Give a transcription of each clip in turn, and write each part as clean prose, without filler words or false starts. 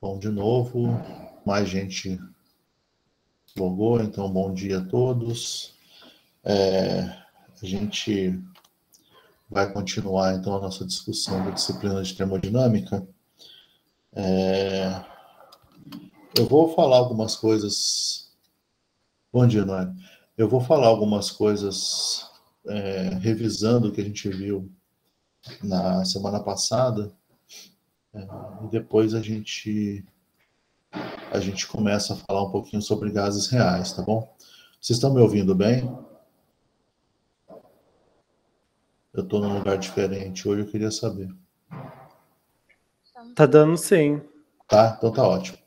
Bom, de novo, mais gente logou, então bom dia a todos. A gente vai continuar, então, a nossa discussão da disciplina de termodinâmica. Eu vou falar algumas coisas... Bom dia, Noé. Eu vou falar algumas coisas revisando o que a gente viu na semana passada, e depois a gente começa a falar um pouquinho sobre gases reais, tá bom? Vocês estão me ouvindo bem? Eu estou num lugar diferente hoje, eu queria saber. Tá dando sim. Tá? Então tá ótimo.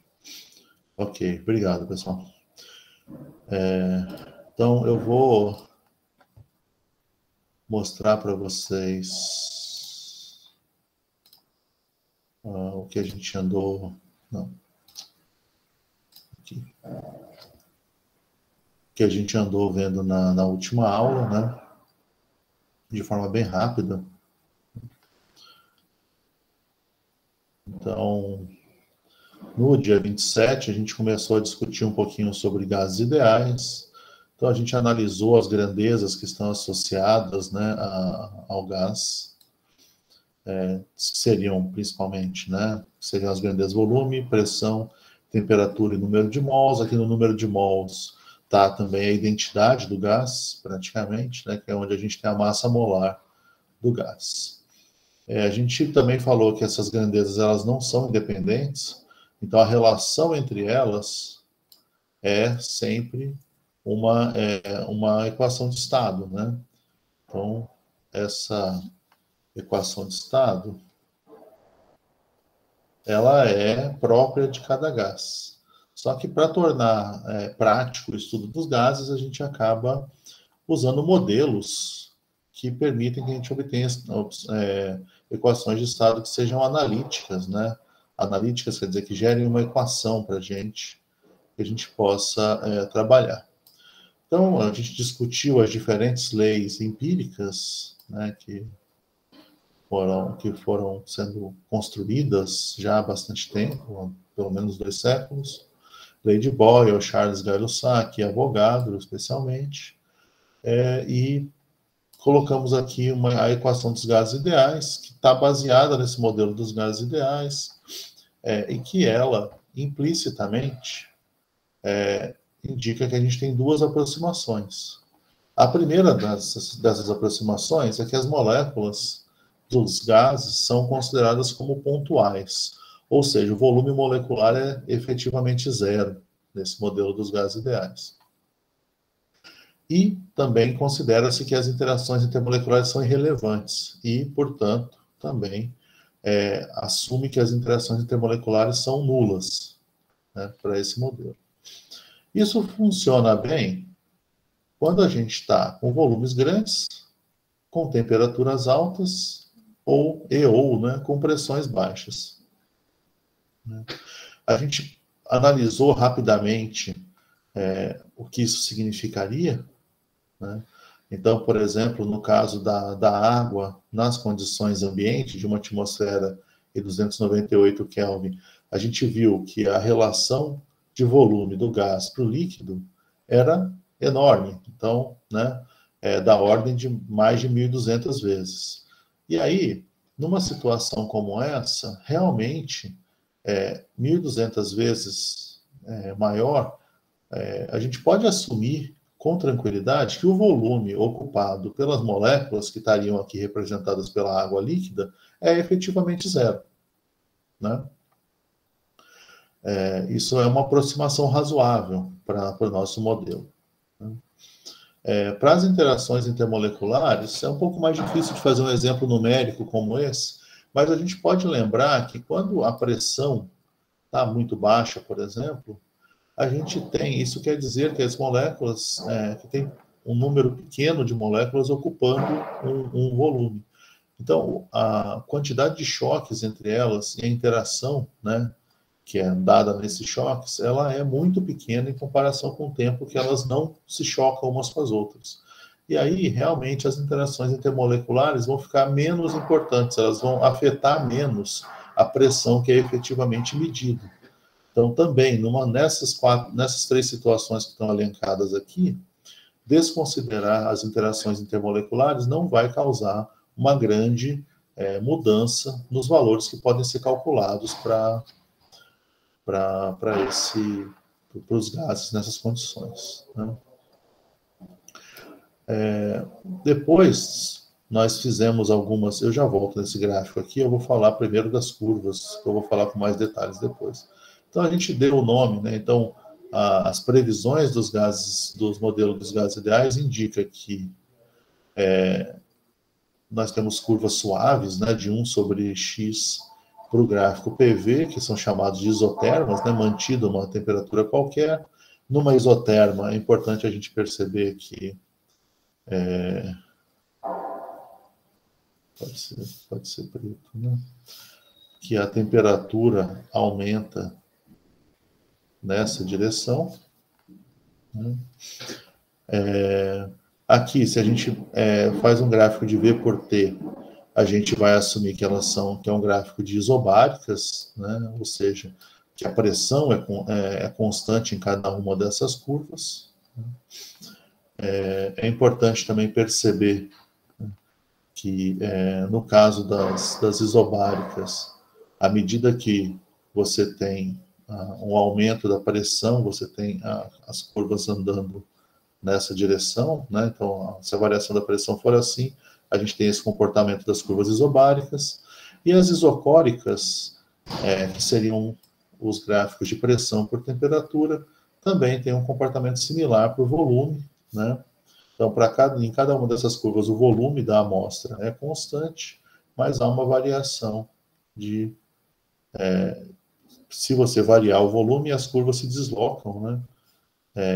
Ok, obrigado, pessoal. Então eu vou mostrar para vocês o que a gente andou... Não. Aqui. O que a gente andou vendo na última aula, né? De forma bem rápida. Então, no dia 27, a gente começou a discutir um pouquinho sobre gases ideais. Então, a gente analisou as grandezas que estão associadas, né, ao gás, que seriam principalmente, né, seriam as grandezas volume, pressão, temperatura e número de mols. Aqui no número de mols está também a identidade do gás, praticamente, né, que é onde a gente tem a massa molar do gás. A gente também falou que essas grandezas elas não são independentes, então a relação entre elas é sempre uma equação de estado, né? Então, essa equação de estado, ela é própria de cada gás. Só que para tornar prático o estudo dos gases, a gente acaba usando modelos que permitem que a gente obtenha equações de estado que sejam analíticas, né? Analíticas quer dizer que gerem uma equação para a gente, que a gente possa trabalhar. Então, a gente discutiu as diferentes leis empíricas, né, que foram sendo construídas já há bastante tempo, pelo menos 2 séculos. Lei de Boyle, Charles Gay-Lussac, Avogadro, especialmente. E colocamos aqui a equação dos gases ideais, que está baseada nesse modelo dos gases ideais, e que ela, implicitamente, indica que a gente tem 2 aproximações. A primeira dessas aproximações é que as moléculas dos gases são consideradas como pontuais, ou seja, o volume molecular é efetivamente zero nesse modelo dos gases ideais. E também considera-se que as interações intermoleculares são irrelevantes e, portanto, também assume que as interações intermoleculares são nulas, né, para esse modelo. Isso funciona bem quando a gente está com volumes grandes, com temperaturas altas ou né, com pressões baixas. A gente analisou rapidamente o que isso significaria, né? Então, por exemplo, no caso da água, nas condições ambiente, de uma atmosfera e 298 Kelvin, a gente viu que a relação de volume do gás para o líquido era enorme. Então, né, da ordem de mais de 1.200 vezes. E aí, numa situação como essa, realmente, 1.200 vezes maior, a gente pode assumir com tranquilidade que o volume ocupado pelas moléculas que estariam aqui representadas pela água líquida é efetivamente zero, né? Isso é uma aproximação razoável para o nosso modelo, né? Para as interações intermoleculares, é um pouco mais difícil de fazer um exemplo numérico como esse, mas a gente pode lembrar que quando a pressão está muito baixa, por exemplo, a gente tem, isso quer dizer que as moléculas, que tem um número pequeno de moléculas ocupando um volume. Então, a quantidade de choques entre elas e a interação, né, que é dada nesses choques, ela é muito pequena em comparação com o tempo que elas não se chocam umas com as outras. E aí, realmente, as interações intermoleculares vão ficar menos importantes, elas vão afetar menos a pressão que é efetivamente medida. Então, também, nessas três situações que estão elencadas aqui, desconsiderar as interações intermoleculares não vai causar uma grande mudança nos valores que podem ser calculados para os gases nessas condições, né? Depois, nós fizemos algumas... Eu já volto nesse gráfico aqui, eu vou falar primeiro das curvas, que eu vou falar com mais detalhes depois. Então, a gente deu o nome, né? Então, as previsões dos gases, dos modelos dos gases ideais, indica que nós temos curvas suaves, né, de 1 sobre x para o gráfico PV, que são chamados de isotermas, né, mantido uma temperatura qualquer. Numa isoterma, é importante a gente perceber que pode ser preto, né? Que a temperatura aumenta nessa direção, né? Aqui, se a gente faz um gráfico de V por T, a gente vai assumir que que é um gráfico de isobáricas, né? Ou seja, que a pressão é constante em cada uma dessas curvas. É importante também perceber que, no caso das isobáricas, à medida que você tem um aumento da pressão, você tem as curvas andando nessa direção, né? Então, se a variação da pressão for assim, a gente tem esse comportamento das curvas isobáricas. E as isocóricas, que seriam os gráficos de pressão por temperatura, também tem um comportamento similar para o volume, né? Então, em cada uma dessas curvas, o volume da amostra é constante, mas há uma variação se você variar o volume, as curvas se deslocam, né?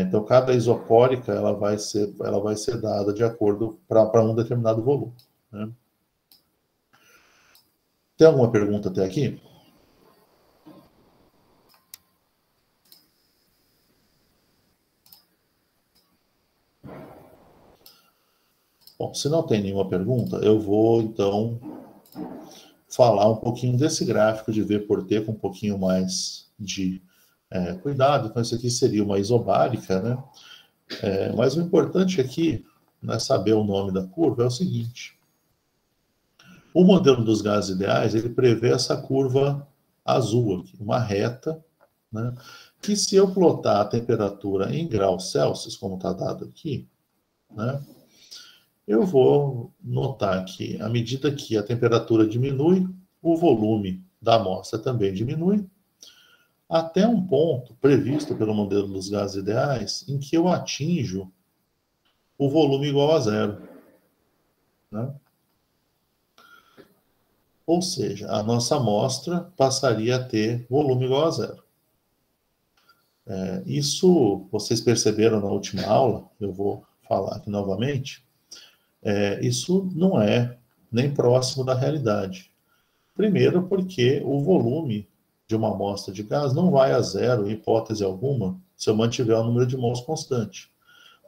Então, cada isocórica ela vai ser dada de acordo para um determinado volume, né? Tem alguma pergunta até aqui? Bom, se não tem nenhuma pergunta, eu vou, então, falar um pouquinho desse gráfico de V por T com um pouquinho mais de cuidado. Então, isso aqui seria uma isobárica, né? Mas o importante aqui, né, saber o nome da curva, é o seguinte. O modelo dos gases ideais, ele prevê essa curva azul aqui, uma reta, né, que se eu plotar a temperatura em graus Celsius, como está dado aqui, né, eu vou notar que, à medida que a temperatura diminui, o volume da amostra também diminui, até um ponto previsto pelo modelo dos gases ideais, em que eu atinjo o volume igual a zero, né? Ou seja, a nossa amostra passaria a ter volume igual a zero. Isso vocês perceberam na última aula, eu vou falar aqui novamente, isso não é nem próximo da realidade. Primeiro porque o volume de uma amostra de gás não vai a zero, em hipótese alguma, se eu mantiver o número de mols constante.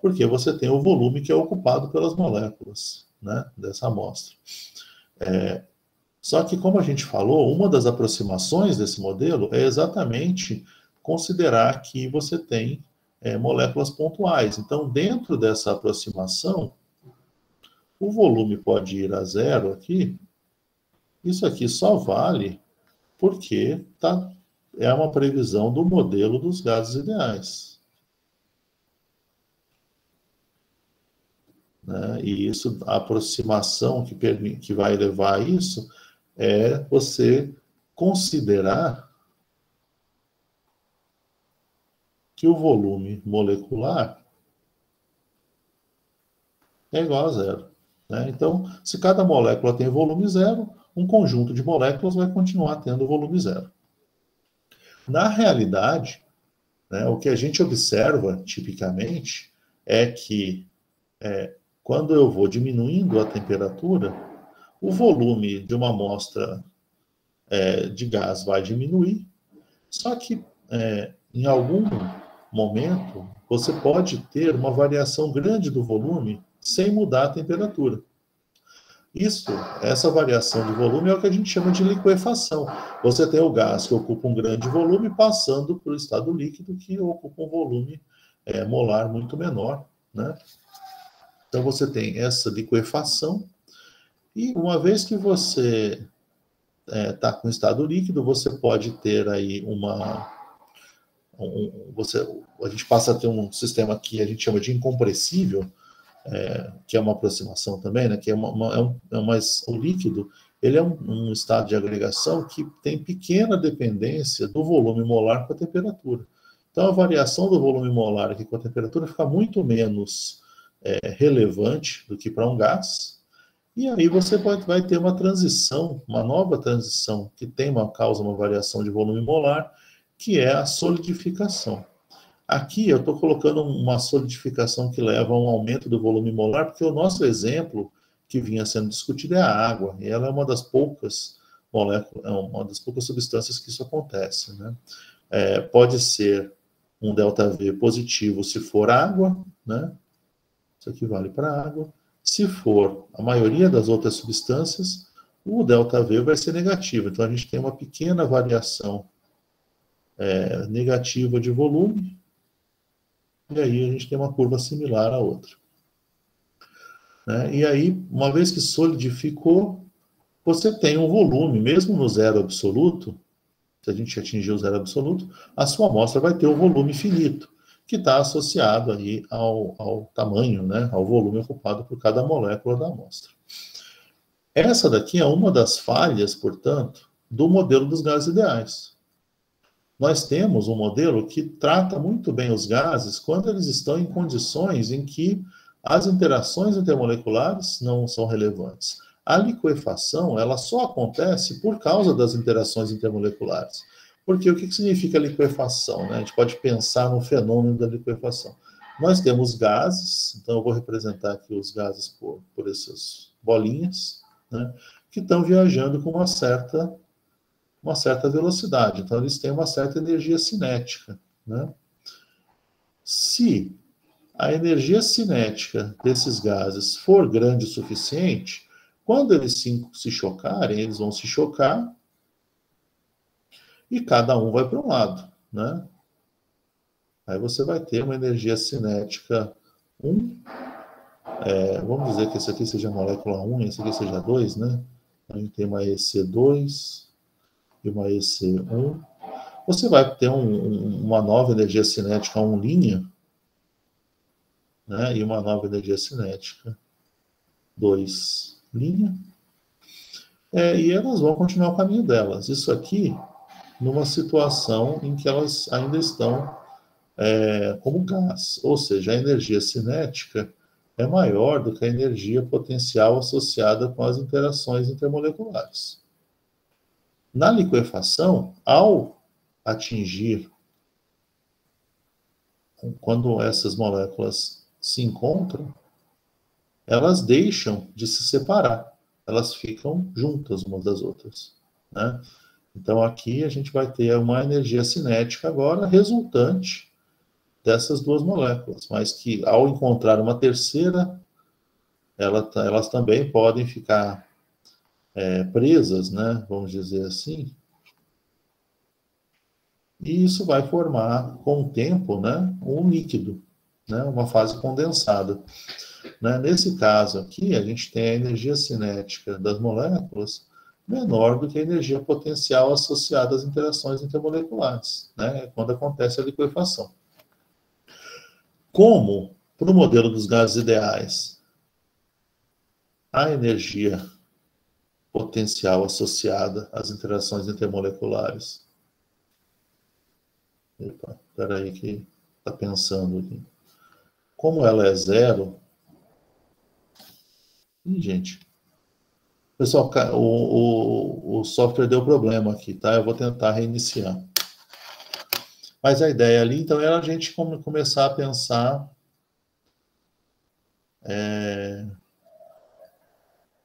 Porque você tem o volume que é ocupado pelas moléculas, né, dessa amostra. Só que, como a gente falou, uma das aproximações desse modelo é exatamente considerar que você tem moléculas pontuais. Então, dentro dessa aproximação, o volume pode ir a zero aqui. Isso aqui só vale porque é uma previsão do modelo dos gases ideais, né? E isso, a aproximação que vai levar a isso é você considerar que o volume molecular é igual a zero, né? Então, se cada molécula tem volume zero, um conjunto de moléculas vai continuar tendo volume zero. Na realidade, né, o que a gente observa, tipicamente, é que quando eu vou diminuindo a temperatura, o volume de uma amostra de gás vai diminuir, só que em algum momento você pode ter uma variação grande do volume sem mudar a temperatura. Essa variação de volume é o que a gente chama de liquefação. Você tem o gás que ocupa um grande volume passando para o estado líquido que ocupa um volume molar muito menor, né? Então você tem essa liquefação e uma vez que você está com estado líquido, você pode ter aí a gente passa a ter um sistema que a gente chama de incompressível, que é uma aproximação também, né, que o líquido, ele é um estado de agregação que tem pequena dependência do volume molar com a temperatura. Então, a variação do volume molar aqui com a temperatura fica muito menos relevante do que para um gás, e aí você vai ter uma transição, uma nova transição, que causa uma variação de volume molar, que é a solidificação. Aqui eu estou colocando uma solidificação que leva a um aumento do volume molar, porque o nosso exemplo que vinha sendo discutido é a água, e ela é uma das poucas moléculas, uma das poucas substâncias que isso acontece, né? Pode ser um ΔV positivo se for água, né? Isso aqui vale para água. Se for a maioria das outras substâncias, o ΔV vai ser negativo. Então, a gente tem uma pequena variação negativa de volume, e aí a gente tem uma curva similar à outra. Né? E aí, uma vez que solidificou, você tem um volume, mesmo no zero absoluto, se a gente atingir o zero absoluto, a sua amostra vai ter um volume finito, que está associado aí ao tamanho, né, ao volume ocupado por cada molécula da amostra. Essa daqui é uma das falhas, portanto, do modelo dos gases ideais. Nós temos um modelo que trata muito bem os gases quando eles estão em condições em que as interações intermoleculares não são relevantes. A liquefação, ela só acontece por causa das interações intermoleculares. Porque o que significa liquefação? Né? A gente pode pensar no fenômeno da liquefação. Nós temos gases, então eu vou representar aqui os gases por essas bolinhas, né, que estão viajando com uma certa velocidade. Então, eles têm uma certa energia cinética. Né? Se a energia cinética desses gases for grande o suficiente, quando eles se chocarem, eles vão se chocar e cada um vai para um lado. Né? Aí você vai ter uma energia cinética 1. Vamos dizer que esse aqui seja a molécula 1 e esse aqui seja 2, né? A gente tem uma EC2 e uma EC1. Você vai ter uma nova energia cinética 1', né? E uma nova energia cinética 2'. E elas vão continuar o caminho delas. Isso aqui numa situação em que elas ainda estão como gás, ou seja, a energia cinética é maior do que a energia potencial associada com as interações intermoleculares. Na liquefação, ao atingir, quando essas moléculas se encontram, elas deixam de se separar, elas ficam juntas umas das outras. Né? Então aqui a gente vai ter uma energia cinética agora resultante dessas duas moléculas, mas que ao encontrar uma terceira, elas também podem ficar presas, né, vamos dizer assim, e isso vai formar, com o tempo, né, um líquido, né, uma fase condensada. Né? Nesse caso aqui, a gente tem a energia cinética das moléculas menor do que a energia potencial associada às interações intermoleculares, né, quando acontece a liquefação. Como, para o modelo dos gases ideais, a energia potencial associada às interações intermoleculares. Espera aí que está pensando aqui. Como ela é zero... gente, pessoal, o software deu problema aqui, tá? Eu vou tentar reiniciar. Mas a ideia ali, então, era a gente começar a pensar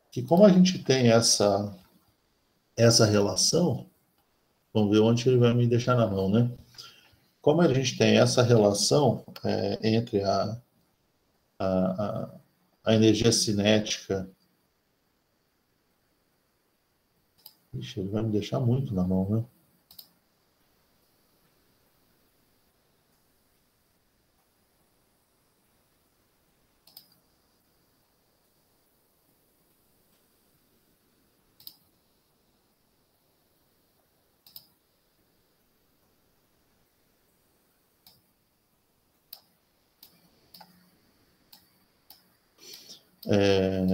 que como a gente tem essa relação, vamos ver onde ele vai me deixar na mão, né? Como a gente tem essa relação entre a energia cinética Ixi, ele vai me deixar muito na mão, né?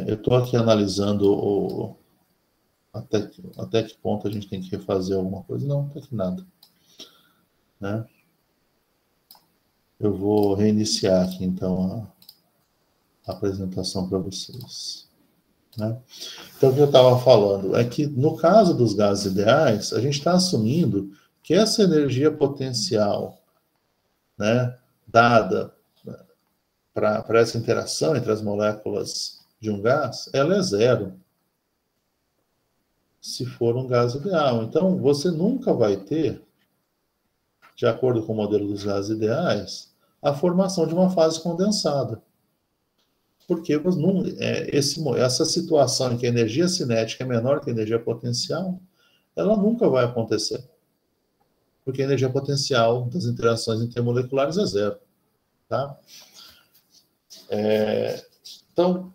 Eu estou aqui analisando até que ponto a gente tem que refazer alguma coisa. Não, até que nada. Né? Eu vou reiniciar aqui, então, a apresentação para vocês. Né? Então, o que eu estava falando é que, no caso dos gases ideais, a gente está assumindo que essa energia potencial, né, dada para essa interação entre as moléculas de um gás, ela é zero, se for um gás ideal. Então, você nunca vai ter, de acordo com o modelo dos gases ideais, a formação de uma fase condensada. Porque essa situação em que a energia cinética é menor que a energia potencial, ela nunca vai acontecer. Porque a energia potencial das interações intermoleculares é zero. Tá? Então,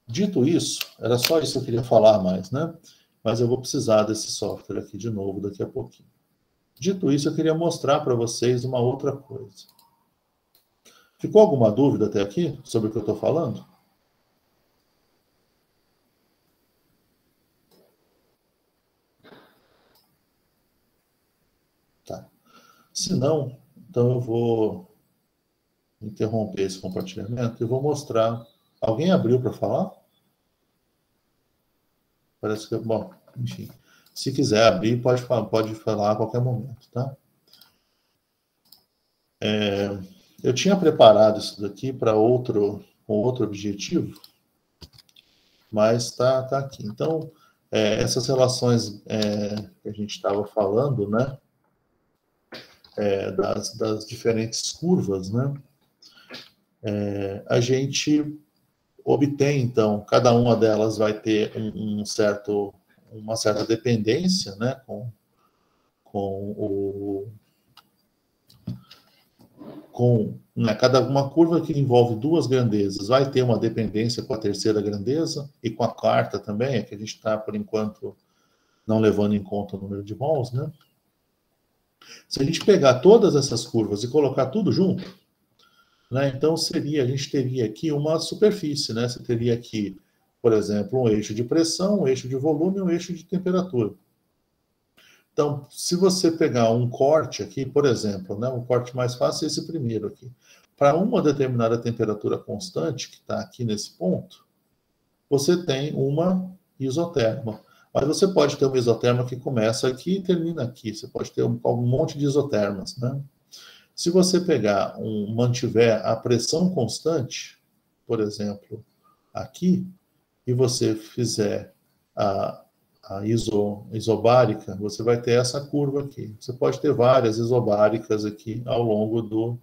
dito isso, era só isso que eu queria falar mais, né? Mas eu vou precisar desse software aqui de novo daqui a pouquinho. Dito isso, eu queria mostrar para vocês uma outra coisa. Ficou alguma dúvida até aqui sobre o que eu estou falando? Tá. Se não, então eu vou interromper esse compartilhamento e vou mostrar. Alguém abriu para falar? Parece que, bom, enfim. Se quiser abrir, pode falar a qualquer momento, tá? Eu tinha preparado isso daqui para outro objetivo, mas tá aqui. Então, essas relações que a gente estava falando, né? Das diferentes curvas, né? A gente obtém, então, cada uma delas vai ter uma certa dependência, né? Cada uma curva que envolve duas grandezas vai ter uma dependência com a terceira grandeza e com a quarta também, que a gente está, por enquanto, não levando em conta o número de mols, né? Se a gente pegar todas essas curvas e colocar tudo junto, né, então a gente teria aqui uma superfície, né? Você teria aqui, por exemplo, um eixo de pressão, um eixo de volume e um eixo de temperatura. Então, se você pegar um corte aqui, por exemplo, né, o corte mais fácil é esse primeiro aqui. Para uma determinada temperatura constante, que está aqui nesse ponto, você tem uma isoterma. Mas você pode ter uma isoterma que começa aqui e termina aqui. Você pode ter um monte de isotermas, né? Se você mantiver a pressão constante, por exemplo, aqui, e você fizer a isobárica, você vai ter essa curva aqui. Você pode ter várias isobáricas aqui ao longo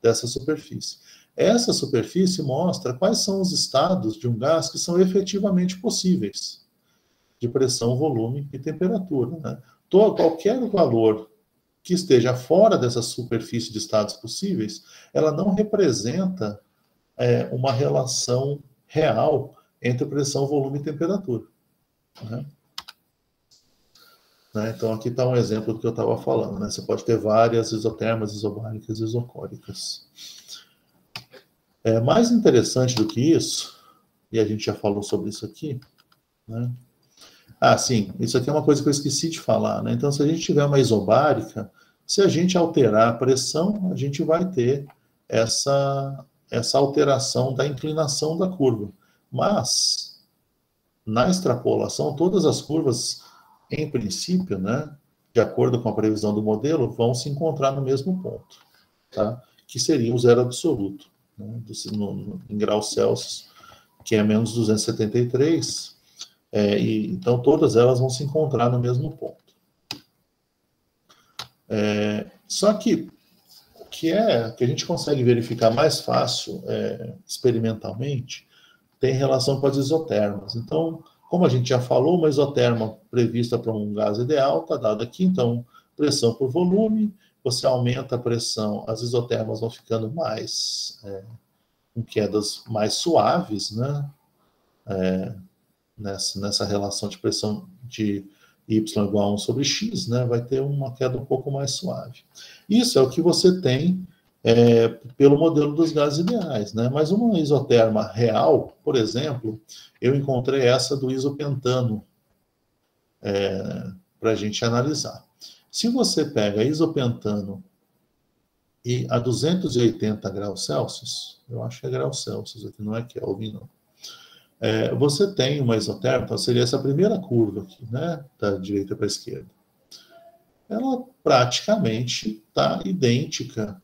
dessa superfície. Essa superfície mostra quais são os estados de um gás que são efetivamente possíveis, de pressão, volume e temperatura. Né? Qualquer valor que esteja fora dessa superfície de estados possíveis, ela não representa uma relação real entre pressão, volume e temperatura. Né? Então, aqui está um exemplo do que eu estava falando. Né? Você pode ter várias isotermas, isobáricas e isocóricas. Mais interessante do que isso, e a gente já falou sobre isso aqui, né? Sim, isso aqui é uma coisa que eu esqueci de falar. Né? Então, se a gente tiver uma isobárica, se a gente alterar a pressão, a gente vai ter essa alteração da inclinação da curva. Mas, na extrapolação, todas as curvas, em princípio, né, de acordo com a previsão do modelo, vão se encontrar no mesmo ponto, tá? Que seria o zero absoluto, né, em graus Celsius, que é menos 273, então todas elas vão se encontrar no mesmo ponto. Só que o que a gente consegue verificar mais fácil experimentalmente tem relação com as isotermas. Então, Como a gente já falou, uma isoterma prevista para um gás ideal está dada aqui, então, pressão por volume, você aumenta a pressão, as isotermas vão ficando mais, com quedas mais suaves, né? Nessa relação de pressão de Y igual a 1 sobre X, né? Vai ter uma queda um pouco mais suave. Isso é o que você tem pelo modelo dos gases ideais, né? Mas uma isoterma real, por exemplo, eu encontrei essa do isopentano para a gente analisar. Se você pega isopentano e a 280 graus Celsius, eu acho que é graus Celsius aqui, não é Kelvin, não. Você tem uma isoterma, então seria essa primeira curva aqui, né? Da direita para a esquerda. Ela praticamente está idêntica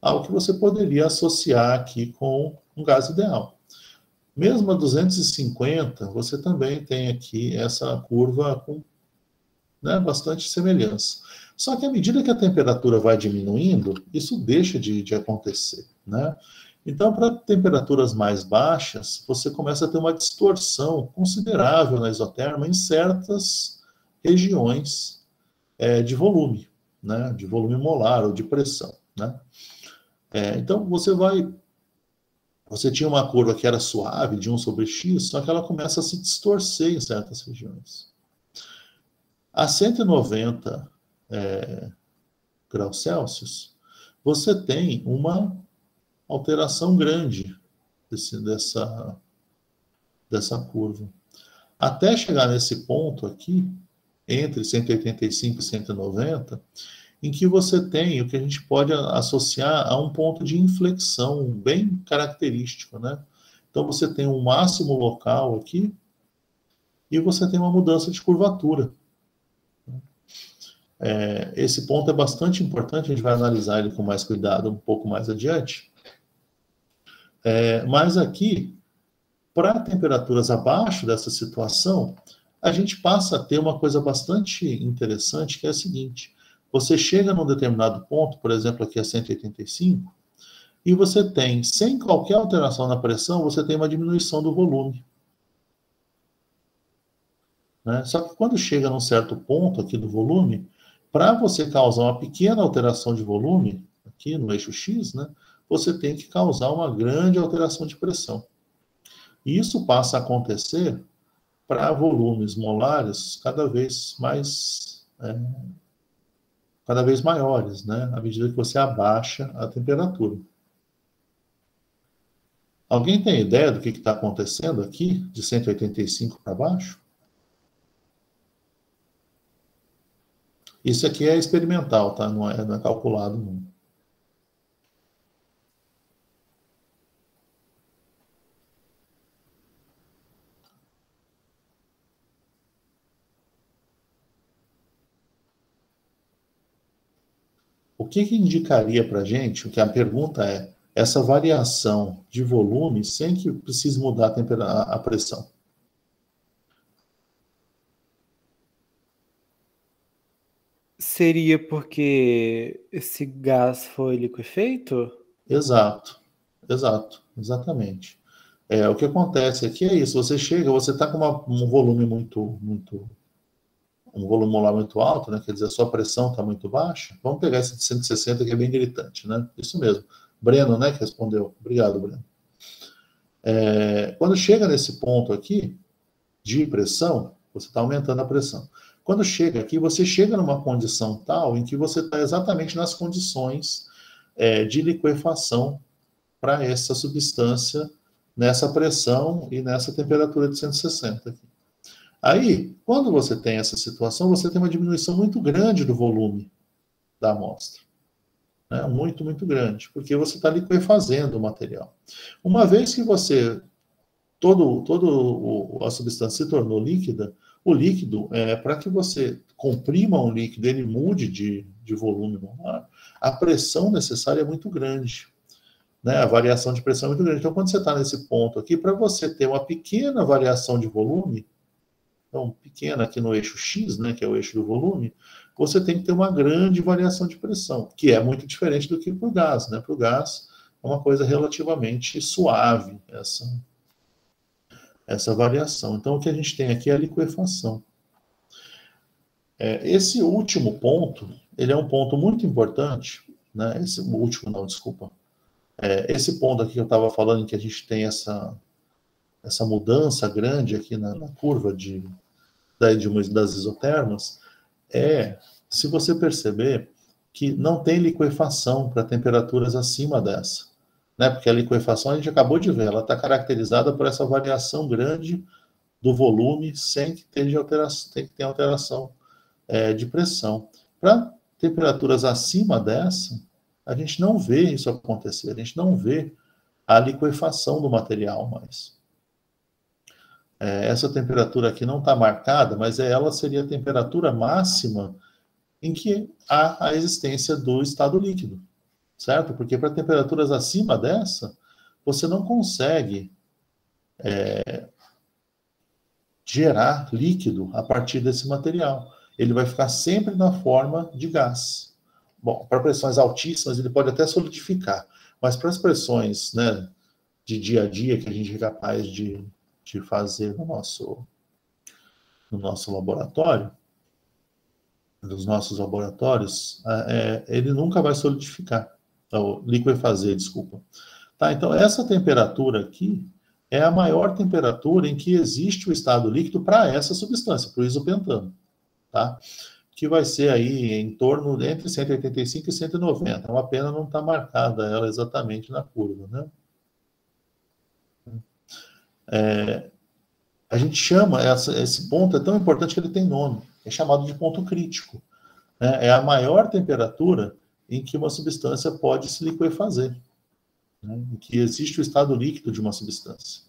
ao que você poderia associar aqui com um gás ideal. Mesmo a 250, você também tem aqui essa curva com, né, bastante semelhança. Só que à medida que a temperatura vai diminuindo, isso deixa de acontecer, né? Então, para temperaturas mais baixas, você começa a ter uma distorção considerável na isoterma em certas regiões de volume, né? De volume molar ou de pressão, né? Então, você tinha uma curva que era suave, de 1 sobre X, só que ela começa a se distorcer em certas regiões. A 190 graus Celsius, você tem uma alteração grande dessa curva. Até chegar nesse ponto aqui, entre 185 e 190, em que você tem o que a gente pode associar a um ponto de inflexão bem característico, né? Então, você tem um máximo local aqui e você tem uma mudança de curvatura. Esse ponto é bastante importante, a gente vai analisar ele com mais cuidado um pouco mais adiante. Mas aqui, para temperaturas abaixo dessa situação, a gente passa a ter uma coisa bastante interessante, que é a seguinte: você chega num determinado ponto, por exemplo, aqui a 185, e você tem, sem qualquer alteração na pressão, você tem uma diminuição do volume. Né? Só que quando chega num certo ponto aqui do volume, para você causar uma pequena alteração de volume, aqui no eixo X, né, você tem que causar uma grande alteração de pressão. E isso passa a acontecer para volumes molares cada vez maiores, né, à medida que você abaixa a temperatura. Alguém tem ideia do que está acontecendo aqui, de 185 para baixo? Isso aqui é experimental, tá? Não é calculado, não. O que indicaria para a gente, o que a pergunta é, essa variação de volume sem que precise mudar a pressão? Seria porque esse gás foi liquefeito? Exato, exatamente. O que acontece aqui é isso, você chega, você está com um volume um volume molar muito alto, né? Quer dizer, a sua pressão está muito baixa. Vamos pegar esse de 160 que é bem gritante, né? Isso mesmo. Breno, né, que respondeu. Obrigado, Breno. Quando chega nesse ponto aqui de pressão, você está aumentando a pressão. Quando chega aqui, você chega numa condição tal em que você está exatamente nas condições de liquefação para essa substância nessa pressão e nessa temperatura de 160 aqui. Aí, quando você tem essa situação, você tem uma diminuição muito grande do volume da amostra. Né? Muito, muito grande, porque você está liquefazendo o material. Uma vez que a substância se tornou líquida, o líquido, para que você comprima um líquido, ele mude de volume molar, a pressão necessária é muito grande. Né? A variação de pressão é muito grande. Então, quando você está nesse ponto aqui, para você ter uma pequena variação de volume, então, pequena aqui no eixo X, né, que é o eixo do volume, você tem que ter uma grande variação de pressão, que é muito diferente do que para o gás. Né? Para o gás, é uma coisa relativamente suave, essa variação. Então, o que a gente tem aqui é a liquefação. Esse último ponto, ele é um ponto muito importante, né? Esse último, não, desculpa. Esse ponto aqui que eu estava falando, em que a gente tem essa mudança grande aqui na curva das isotermas, se você perceber, que não tem liquefação para temperaturas acima dessa. Né? Porque a liquefação, a gente acabou de ver, ela está caracterizada por essa variação grande do volume sem que tenha alteração de pressão. Para temperaturas acima dessa, a gente não vê isso acontecer, a gente não vê a liquefação do material mais. Essa temperatura aqui não está marcada, mas ela seria a temperatura máxima em que há a existência do estado líquido, certo? Porque para temperaturas acima dessa, você não consegue gerar líquido a partir desse material. Ele vai ficar sempre na forma de gás. Bom, para pressões altíssimas, ele pode até solidificar, mas para as pressões, né, de dia a dia que a gente é capaz de fazer no nosso laboratório, dos nossos laboratórios, ele nunca vai solidificar, ou liquefazer, desculpa. Tá, então, essa temperatura aqui é a maior temperatura em que existe o estado líquido para essa substância, para o isopentano, tá? Que vai ser aí em torno entre 185 e 190. É uma pena não estar marcada ela exatamente na curva, né? A gente chama, esse ponto é tão importante que ele tem nome, é chamado de ponto crítico. É a maior temperatura em que uma substância pode se liquefazer, né? Em que existe o estado líquido de uma substância.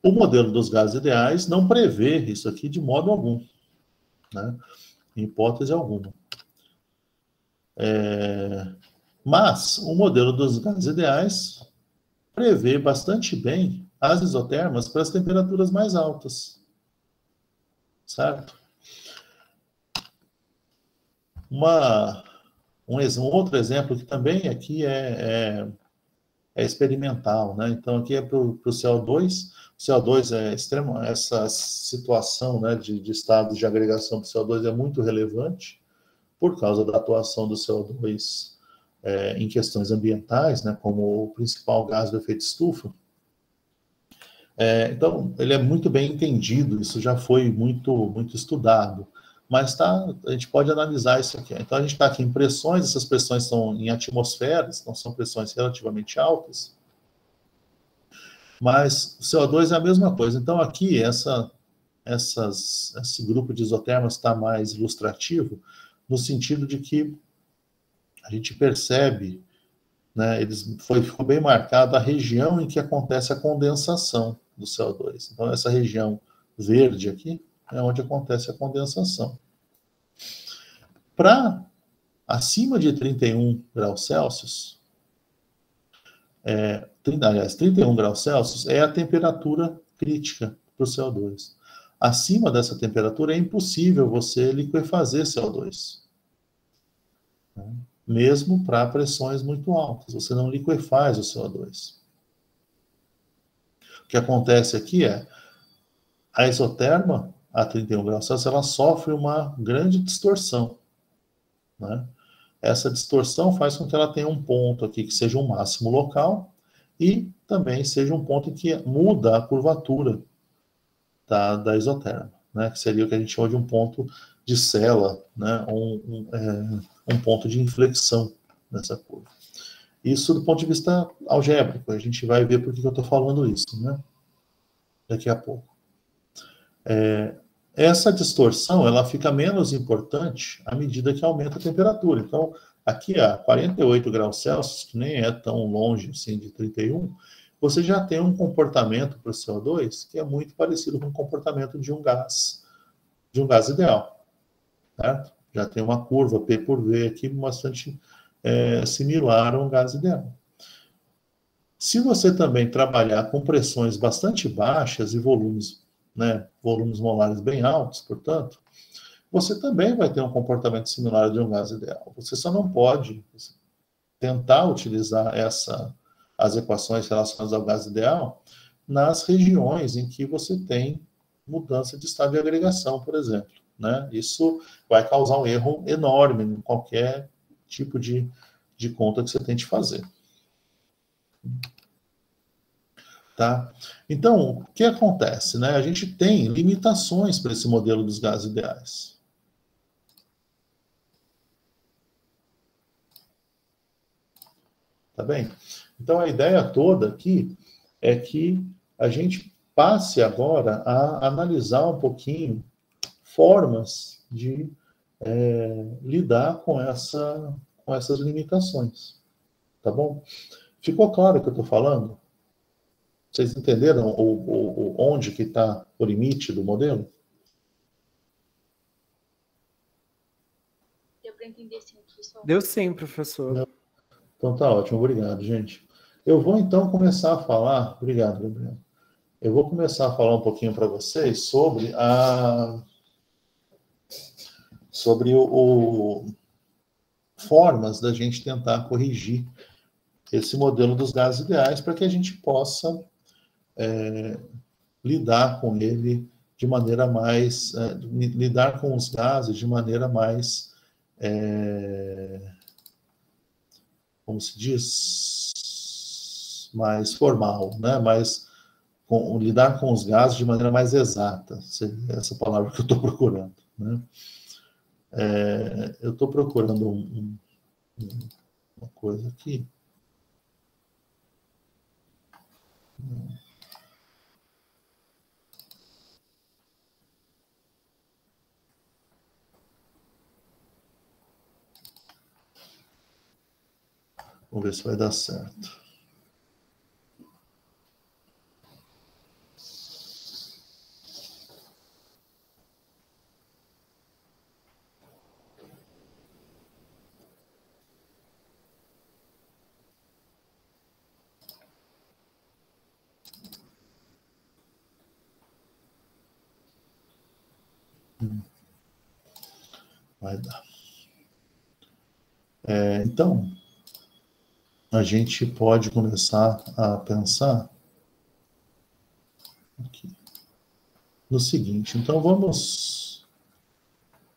O modelo dos gases ideais não prevê isso aqui de modo algum, né? Em hipótese alguma. Mas o modelo dos gases ideais prevê bastante bem as isotermas para as temperaturas mais altas, certo? Um outro exemplo que também aqui é experimental, né? Então aqui é para o CO2. O CO2 é extremo, essa situação, né, de estados de agregação do CO2 é muito relevante por causa da atuação do CO2 em questões ambientais, né, como o principal gás do efeito estufa. Então, ele é muito bem entendido, isso já foi muito estudado, mas a gente pode analisar isso aqui. Então, a gente está aqui em pressões, essas pressões são em atmosferas, então são pressões relativamente altas, mas o CO2 é a mesma coisa. Então, aqui, esse grupo de isotermas está mais ilustrativo, no sentido de que a gente percebe, né, ficou bem marcada a região em que acontece a condensação do CO2. Então, essa região verde aqui é onde acontece a condensação. Para acima de 31 graus Celsius, 31 graus Celsius é a temperatura crítica para o CO2. Acima dessa temperatura é impossível você liquefazer CO2. Mesmo para pressões muito altas, você não liquefaz o CO2. O que acontece aqui a isoterma, a 31 graus Celsius, ela sofre uma grande distorção, né? Essa distorção faz com que ela tenha um ponto aqui que seja um máximo local e também seja um ponto em que muda a curvatura da isoterma, né? Que seria o que a gente chama de um ponto de Sella, né? Um ponto de inflexão nessa curva. Isso do ponto de vista algébrico, a gente vai ver por que eu estou falando isso, né? Daqui a pouco. Essa distorção, ela fica menos importante à medida que aumenta a temperatura. Então, aqui a 48 graus Celsius, que nem é tão longe assim de 31, você já tem um comportamento para o CO2 que é muito parecido com o comportamento de um gás ideal, certo? Já tem uma curva P por V aqui bastante similar a um gás ideal. Se você também trabalhar com pressões bastante baixas e volumes molares bem altos, portanto, você também vai ter um comportamento similar de um gás ideal. Você só não pode tentar utilizar as equações relacionadas ao gás ideal nas regiões em que você tem mudança de estado de agregação, por exemplo, né? Isso vai causar um erro enorme em qualquer tipo de conta que você tente fazer. Tá? Então, o que acontece? Né? A gente tem limitações para esse modelo dos gases ideais. Tá bem? Então, a ideia toda aqui é que a gente passe agora a analisar um pouquinho formas de lidar com essas limitações. Tá bom? Ficou claro o que eu estou falando? Vocês entenderam onde que está o limite do modelo? Deu para entender sim, professor? Deu sim, professor. Então tá ótimo, obrigado, gente. Eu vou então começar a falar. Obrigado, Gabriel. Eu vou começar a falar um pouquinho para vocês sobre formas da gente tentar corrigir esse modelo dos gases ideais para que a gente possa lidar com ele de maneira mais lidar com os gases de maneira mais como se diz, mais formal, né? Lidar com os gases de maneira mais exata, seria essa palavra que eu estou procurando, né? Eu estou procurando uma coisa aqui. Vamos ver se vai dar certo. Vai dar. Então, a gente pode começar a pensar aqui no seguinte. Então, vamos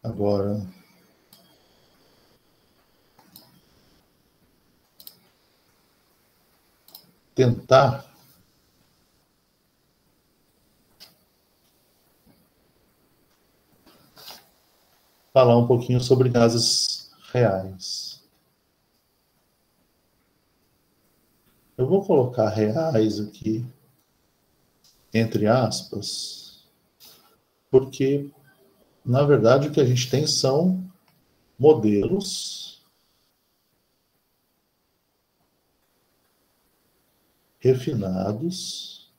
agora tentar falar um pouquinho sobre gases reais. Eu vou colocar reais aqui, entre aspas, porque, na verdade, o que a gente tem são modelos refinados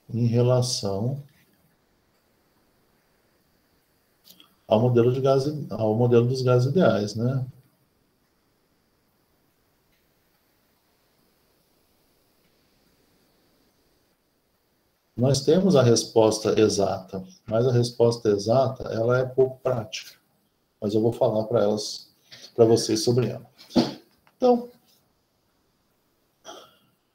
em relação ao modelo dos gases ideais, né? Nós temos a resposta exata, mas a resposta exata, ela é pouco prática. Mas eu vou falar para vocês sobre ela. Então,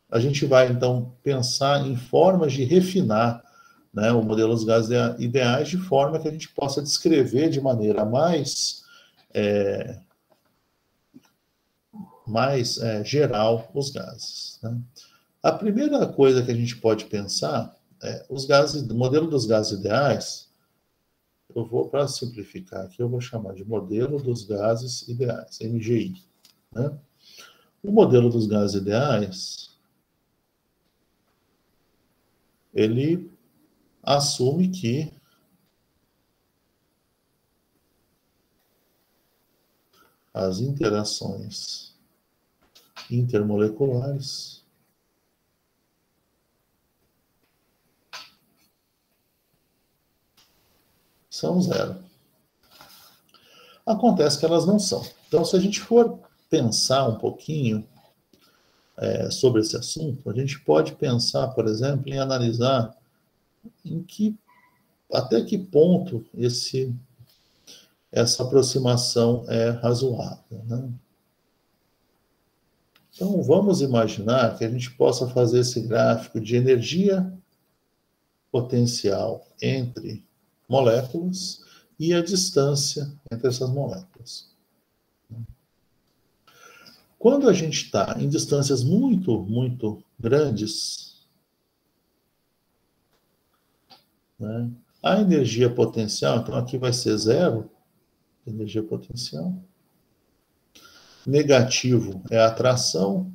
a gente vai então pensar em formas de refinar, né, o modelo dos gases ideais de forma que a gente possa descrever de maneira mais geral os gases, né? A primeira coisa que a gente pode pensar os gases, o modelo dos gases ideais. Eu vou, para simplificar aqui, eu vou chamar de modelo dos gases ideais, MGI, né? O modelo dos gases ideais, ele assume que as interações intermoleculares são zero. Acontece que elas não são. Então, se a gente for pensar um pouquinho sobre esse assunto, a gente pode pensar, por exemplo, em analisar até que ponto essa aproximação é razoável, né? Então, vamos imaginar que a gente possa fazer esse gráfico de energia potencial entre moléculas e a distância entre essas moléculas. Quando a gente está em distâncias muito, muito grandes, né, a energia potencial, então aqui vai ser zero, energia potencial. Negativo é a atração.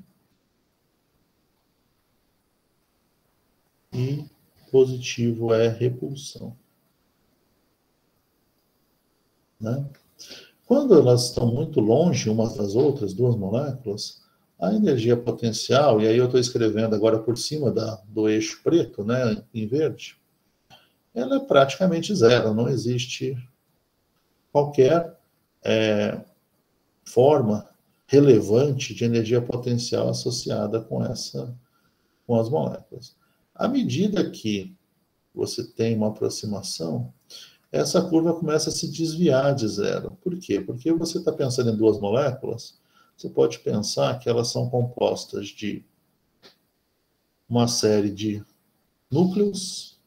E positivo é repulsão. Né? Quando elas estão muito longe umas das outras, duas moléculas, a energia potencial, e aí eu estou escrevendo agora por cima do eixo preto, né, em verde, ela é praticamente zero, não existe qualquer forma relevante de energia potencial associada com as moléculas. À medida que você tem uma aproximação, essa curva começa a se desviar de zero. Por quê? Porque você está pensando em duas moléculas, você pode pensar que elas são compostas de uma série de núcleos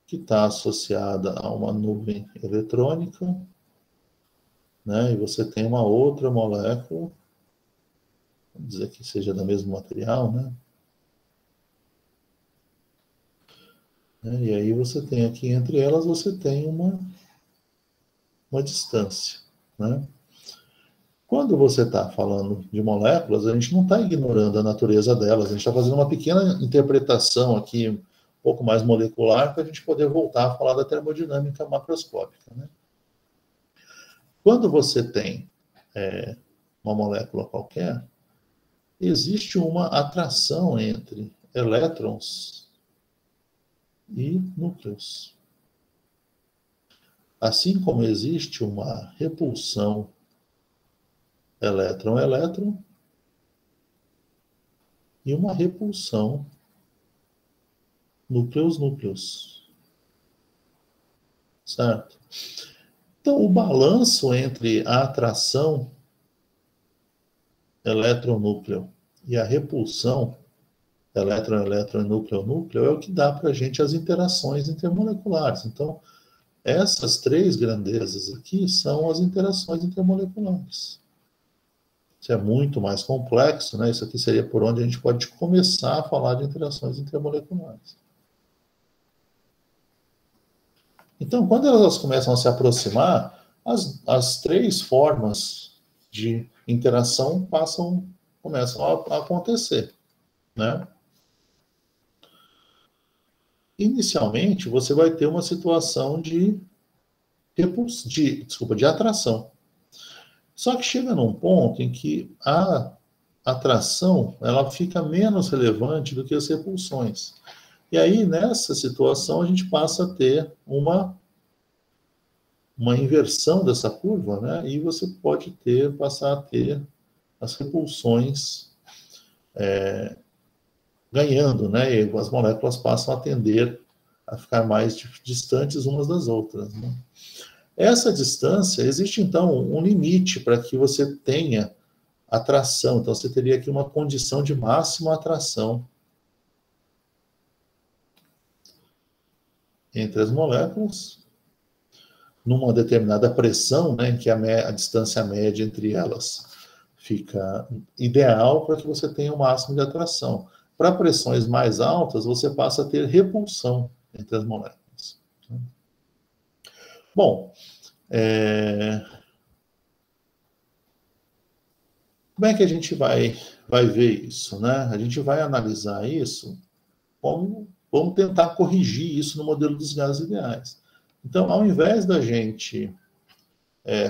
que está associada a uma nuvem eletrônica, né? E você tem uma outra molécula, vamos dizer que seja do mesmo material, né? E aí você tem aqui entre elas, você tem uma distância, né? Quando você está falando de moléculas, a gente não está ignorando a natureza delas, a gente está fazendo uma pequena interpretação aqui, um pouco mais molecular, para a gente poder voltar a falar da termodinâmica macroscópica. Né? Quando você tem uma molécula qualquer, existe uma atração entre elétrons e núcleos. Assim como existe uma repulsão elétron-elétron e uma repulsão núcleos-núcleos. Certo? Então, o balanço entre a atração elétron-núcleo e a repulsão elétron-elétron e núcleo-núcleo é o que dá para a gente as interações intermoleculares. Então, essas três grandezas aqui são as interações intermoleculares. Isso é muito mais complexo, né? Isso aqui seria por onde a gente pode começar a falar de interações intermoleculares. Então, quando elas começam a se aproximar, as três formas de interação começam a acontecer, né? Inicialmente, você vai ter uma situação de atração. Só que chega num ponto em que a atração ela fica menos relevante do que as repulsões. E aí, nessa situação, a gente passa a ter uma inversão dessa curva, né? E você pode passar a ter as repulsões ganhando, né? E as moléculas passam a tender a ficar mais distantes umas das outras, né? Essa distância, existe então um limite para que você tenha atração. Então, você teria aqui uma condição de máxima atração entre as moléculas, numa determinada pressão, né, em que a distância média entre elas fica ideal para que você tenha o máximo de atração. Para pressões mais altas, você passa a ter repulsão entre as moléculas. Bom, como é que a gente vai ver isso, né? A gente vai analisar isso vamos tentar corrigir isso no modelo dos gases ideais. Então, ao invés da gente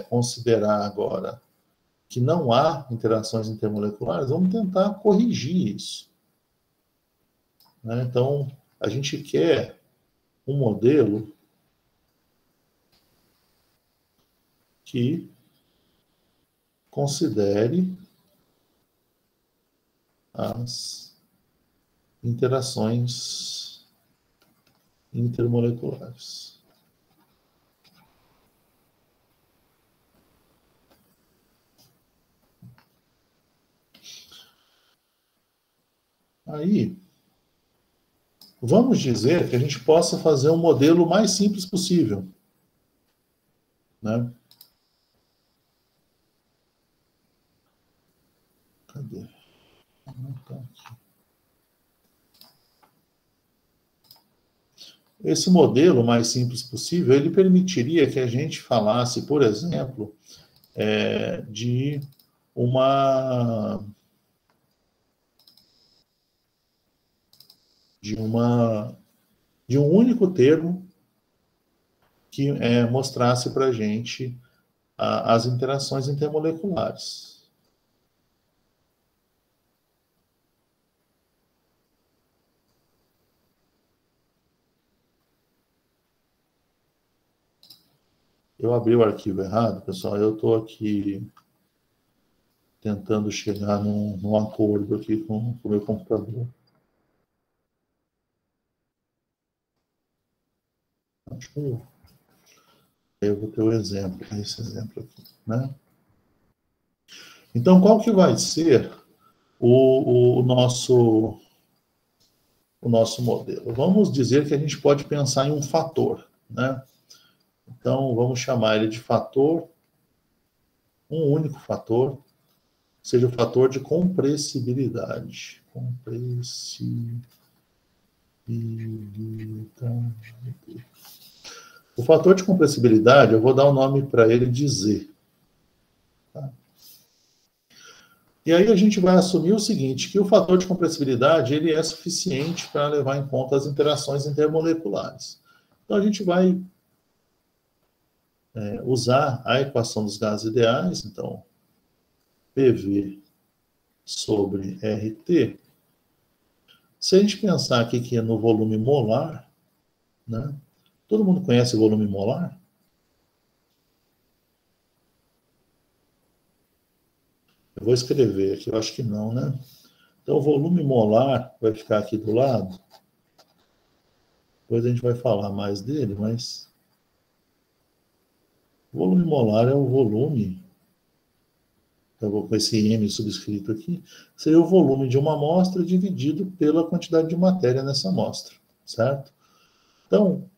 considerar agora que não há interações intermoleculares, vamos tentar corrigir isso. Né? Então, a gente quer um modelo que considere as interações intermoleculares. Aí, vamos dizer que a gente possa fazer um modelo mais simples possível, né? Cadê? Esse modelo mais simples possível, ele permitiria que a gente falasse, por exemplo, de uma de um único termo que mostrasse para a gente as interações intermoleculares. Eu abri o arquivo errado, pessoal. Eu estou aqui tentando chegar num acordo aqui com o meu computador. Acho que eu vou ter o exemplo, esse exemplo aqui, né? Então, qual que vai ser o nosso modelo? Vamos dizer que a gente pode pensar em um fator, né? Então, vamos chamar ele de fator, um único fator, seja o fator de compressibilidade. Compressibilidade. O fator de compressibilidade, eu vou dar o nome para ele de Z. Tá? E aí a gente vai assumir o seguinte, que o fator de compressibilidade ele é suficiente para levar em conta as interações intermoleculares. Então a gente vai usar a equação dos gases ideais, então PV sobre RT. Se a gente pensar aqui que é no volume molar, né? Todo mundo conhece o volume molar? Eu vou escrever aqui, eu acho que não, né? Então, o volume molar vai ficar aqui do lado. Depois a gente vai falar mais dele, mas o volume molar é o volume, eu vou com esse M subscrito aqui, seria o volume de uma amostra dividido pela quantidade de matéria nessa amostra, certo? Então,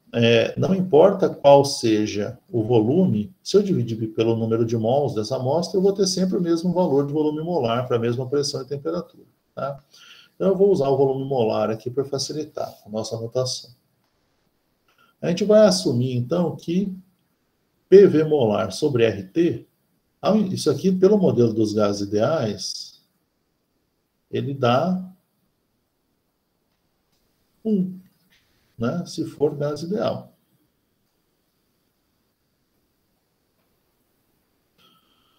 não importa qual seja o volume, se eu dividir pelo número de mols dessa amostra, eu vou ter sempre o mesmo valor de volume molar para a mesma pressão e temperatura, tá? Então, eu vou usar o volume molar aqui para facilitar a nossa anotação. A gente vai assumir, então, que PV molar sobre RT, isso aqui, pelo modelo dos gases ideais, ele dá 1, né, se for gás ideal.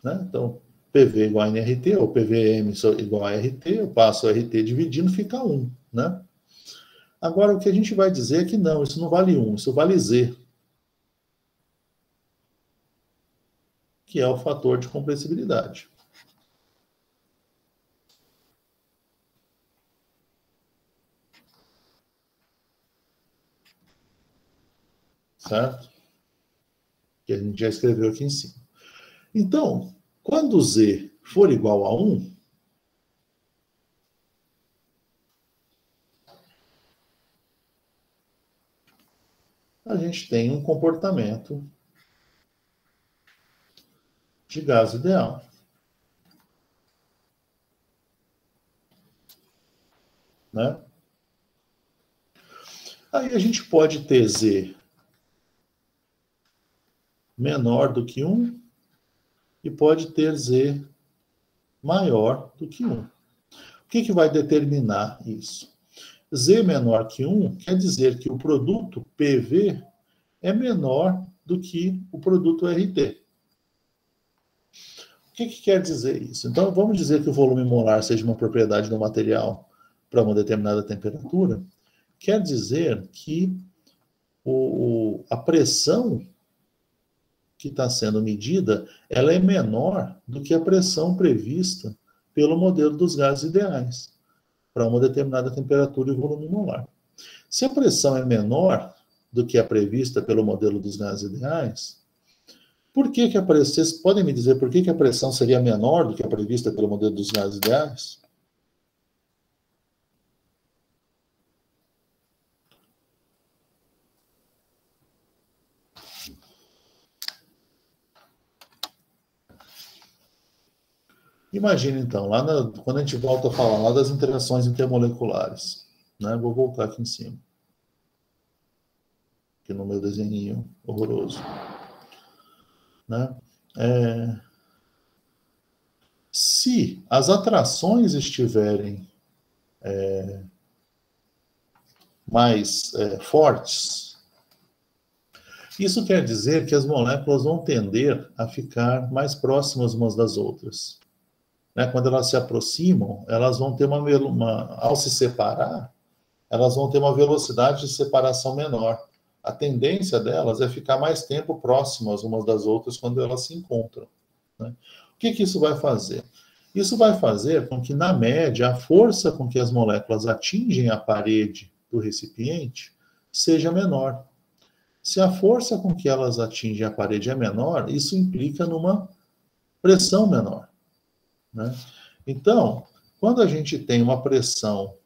Né? Então, PV igual a NRT, ou PVM igual a RT, eu passo o RT dividindo, fica 1, né? Agora, o que a gente vai dizer é que não, isso não vale 1, isso vale Z, que é o fator de compressibilidade. Certo? Que a gente já escreveu aqui em cima. Então, quando Z for igual a 1, a gente tem um comportamento de gás ideal. Né? Aí a gente pode ter Z menor do que 1 e pode ter Z maior do que 1. O que vai determinar isso? Z menor que 1 quer dizer que o produto PV é menor do que o produto RT. O que quer dizer isso? Então, vamos dizer que o volume molar seja uma propriedade do material para uma determinada temperatura. Quer dizer que a pressão que está sendo medida, ela é menor do que a pressão prevista pelo modelo dos gases ideais, para uma determinada temperatura e volume molar. Se a pressão é menor do que a prevista pelo modelo dos gases ideais, por que a pressão, vocês podem me dizer por que a pressão seria menor do que a prevista pelo modelo dos gases ideais? Imagina, então, quando a gente volta a falar lá das interações intermoleculares, né? Vou voltar aqui em cima. Aqui no meu desenhinho horroroso. Né? Se as atrações estiverem mais fortes, isso quer dizer que as moléculas vão tender a ficar mais próximas umas das outras. Né? Quando elas se aproximam, elas vão ter ao se separar, elas vão ter uma velocidade de separação menor. A tendência delas é ficar mais tempo próximas umas das outras quando elas se encontram. Né? O que isso vai fazer? Isso vai fazer com que, na média, a força com que as moléculas atingem a parede do recipiente seja menor. Se a força com que elas atingem a parede é menor, isso implica numa pressão menor. Né? Então, quando a gente tem uma pressão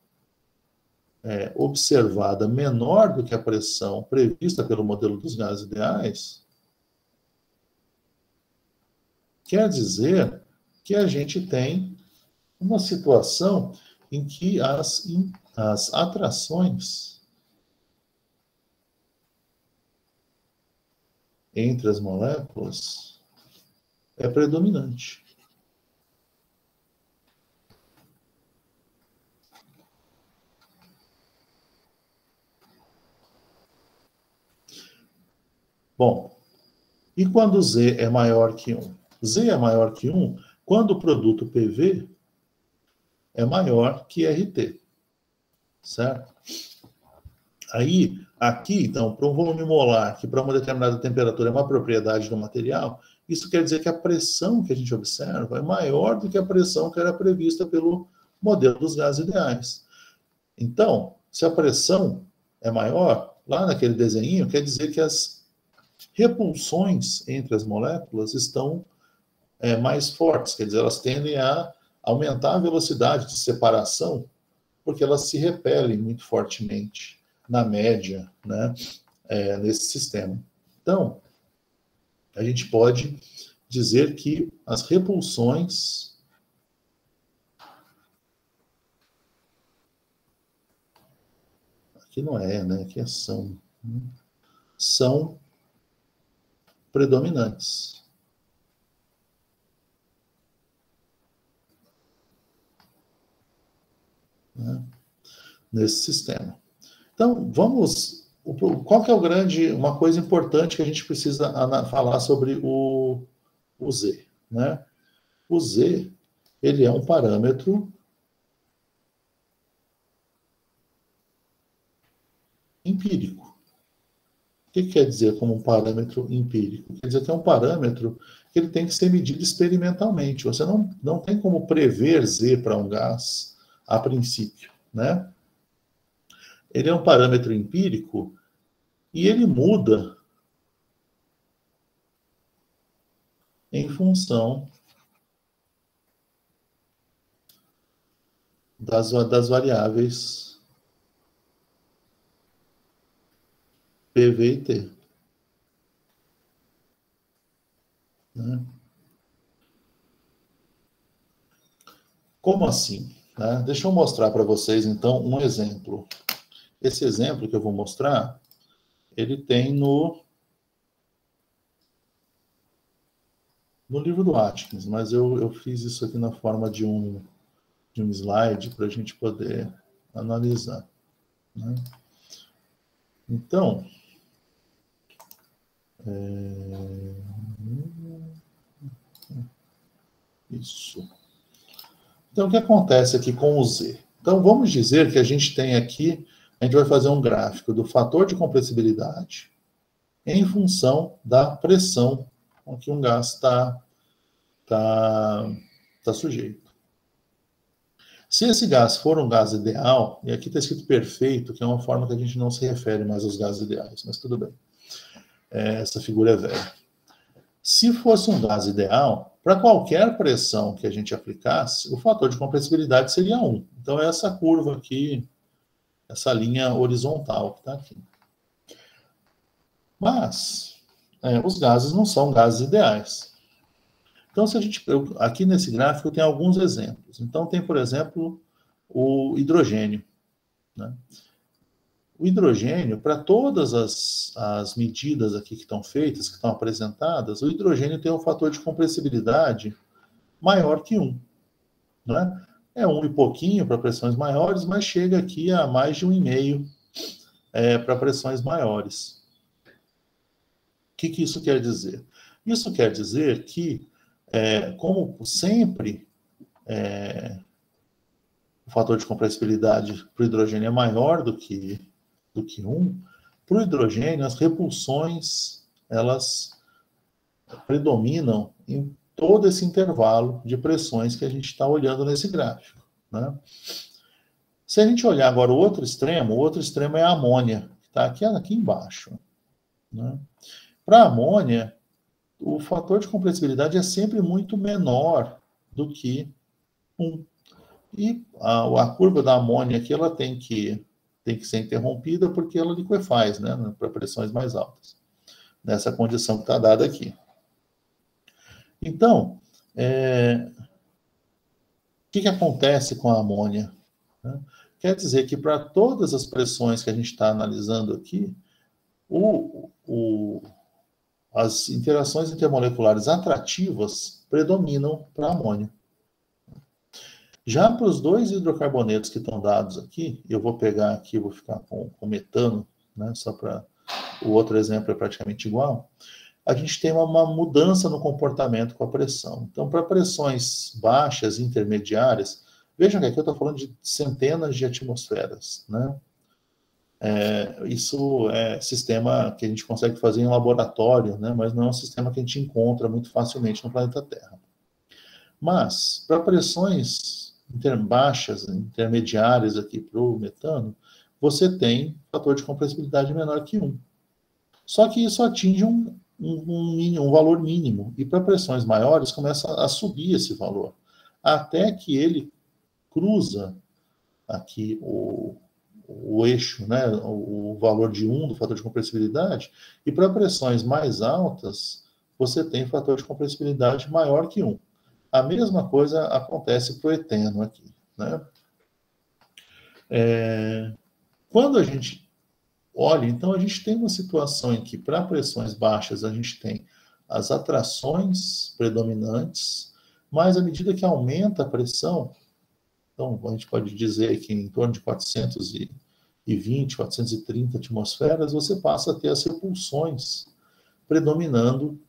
observada menor do que a pressão prevista pelo modelo dos gases ideais, quer dizer que a gente tem uma situação em que as atrações entre as moléculas é predominante. Bom, e quando Z é maior que 1? Z é maior que 1 quando o produto PV é maior que RT. Certo? Aí, aqui, então, para um volume molar, que para uma determinada temperatura é uma propriedade do material, isso quer dizer que a pressão que a gente observa é maior do que a pressão que era prevista pelo modelo dos gases ideais. Então, se a pressão é maior, lá naquele desenho, quer dizer que as repulsões entre as moléculas estão mais fortes, quer dizer, elas tendem a aumentar a velocidade de separação, porque elas se repelem muito fortemente, na média, né, nesse sistema. Então, a gente pode dizer que as repulsões aqui não é, né, aqui é são predominantes. Né, nesse sistema. Então, qual que é uma coisa importante que a gente precisa falar sobre o Z, né? O Z, ele é um parâmetro empírico. O que quer dizer como um parâmetro empírico? Quer dizer que é um parâmetro que ele tem que ser medido experimentalmente. Você não tem como prever Z para um gás a princípio, né? Ele é um parâmetro empírico e ele muda em função das variáveis PV e T. Né? Como assim? Né? Deixa eu mostrar para vocês, então, um exemplo. Esse exemplo que eu vou mostrar, ele tem no livro do Atkins, mas eu fiz isso aqui na forma de um slide para a gente poder analisar. Né? Então, isso. Então, o que acontece aqui com o Z? Então, vamos dizer que a gente tem aqui, a gente vai fazer um gráfico do fator de compressibilidade em função da pressão com que um gás está sujeito. Se esse gás for um gás ideal, e aqui está escrito perfeito, que é uma forma que a gente não se refere mais aos gases ideais, mas tudo bem. Essa figura é velha. Se fosse um gás ideal, para qualquer pressão que a gente aplicasse, o fator de compressibilidade seria 1. Então, é essa curva aqui, essa linha horizontal que está aqui. Mas, os gases não são gases ideais. Então, aqui nesse gráfico tem alguns exemplos. Então, tem, por exemplo, o hidrogênio, né? O hidrogênio, para todas as medidas aqui que estão feitas, que estão apresentadas, o hidrogênio tem um fator de compressibilidade maior que 1. Né? É 1 e pouquinho para pressões maiores, mas chega aqui a mais de 1,5 para pressões maiores. O que isso quer dizer? Isso quer dizer que, como sempre, o fator de compressibilidade para o hidrogênio é maior do que 1, para o hidrogênio, as repulsões, elas predominam em todo esse intervalo de pressões que a gente está olhando nesse gráfico. Né? Se a gente olhar agora o outro extremo é a amônia, que está aqui embaixo. Né? Para a amônia, o fator de compressibilidade é sempre muito menor do que 1. E a curva da amônia aqui, ela tem que ser interrompida porque ela liquefaz, né, para pressões mais altas. Nessa condição que está dada aqui. Então, o que acontece com a amônia? Né? Quer dizer que para todas as pressões que a gente está analisando aqui, as interações intermoleculares atrativas predominam para a amônia. Já para os dois hidrocarbonetos que estão dados aqui, eu vou pegar aqui, vou ficar com metano, né, só para o outro exemplo é praticamente igual, a gente tem uma mudança no comportamento com a pressão. Então, para pressões baixas, intermediárias, vejam que aqui eu estou falando de centenas de atmosferas, né? Isso é sistema que a gente consegue fazer em laboratório, né? Mas não é um sistema que a gente encontra muito facilmente no planeta Terra. Mas, para pressões baixas, intermediárias aqui para o metano, você tem fator de compressibilidade menor que 1. Só que isso atinge um valor mínimo, e para pressões maiores começa a subir esse valor, até que ele cruza aqui o eixo, né, o valor de 1 do fator de compressibilidade, e para pressões mais altas, você tem fator de compressibilidade maior que 1. A mesma coisa acontece para o eteno aqui. Né? Quando a gente olha, então a gente tem uma situação em que para pressões baixas a gente tem as atrações predominantes, mas à medida que aumenta a pressão, então a gente pode dizer que em torno de 420, 430 atmosferas, você passa a ter as repulsões predominando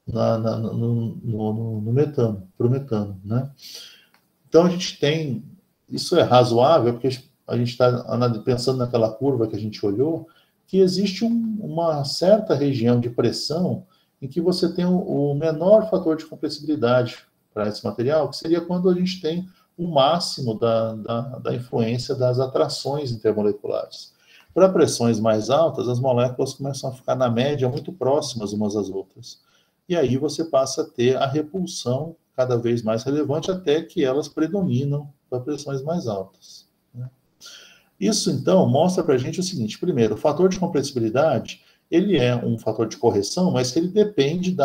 no metano, para o metano, né? Então a gente tem, isso é razoável, porque a gente está pensando naquela curva que a gente olhou, que existe uma certa região de pressão em que você tem o menor fator de compressibilidade para esse material, que seria quando a gente tem o máximo da influência das atrações intermoleculares. Para pressões mais altas, as moléculas começam a ficar, na média, muito próximas umas às outras. E aí você passa a ter a repulsão cada vez mais relevante, até que elas predominam para pressões mais altas. Né? Isso, então, mostra para a gente o seguinte: primeiro, o fator de compressibilidade, ele é um fator de correção, mas que ele depende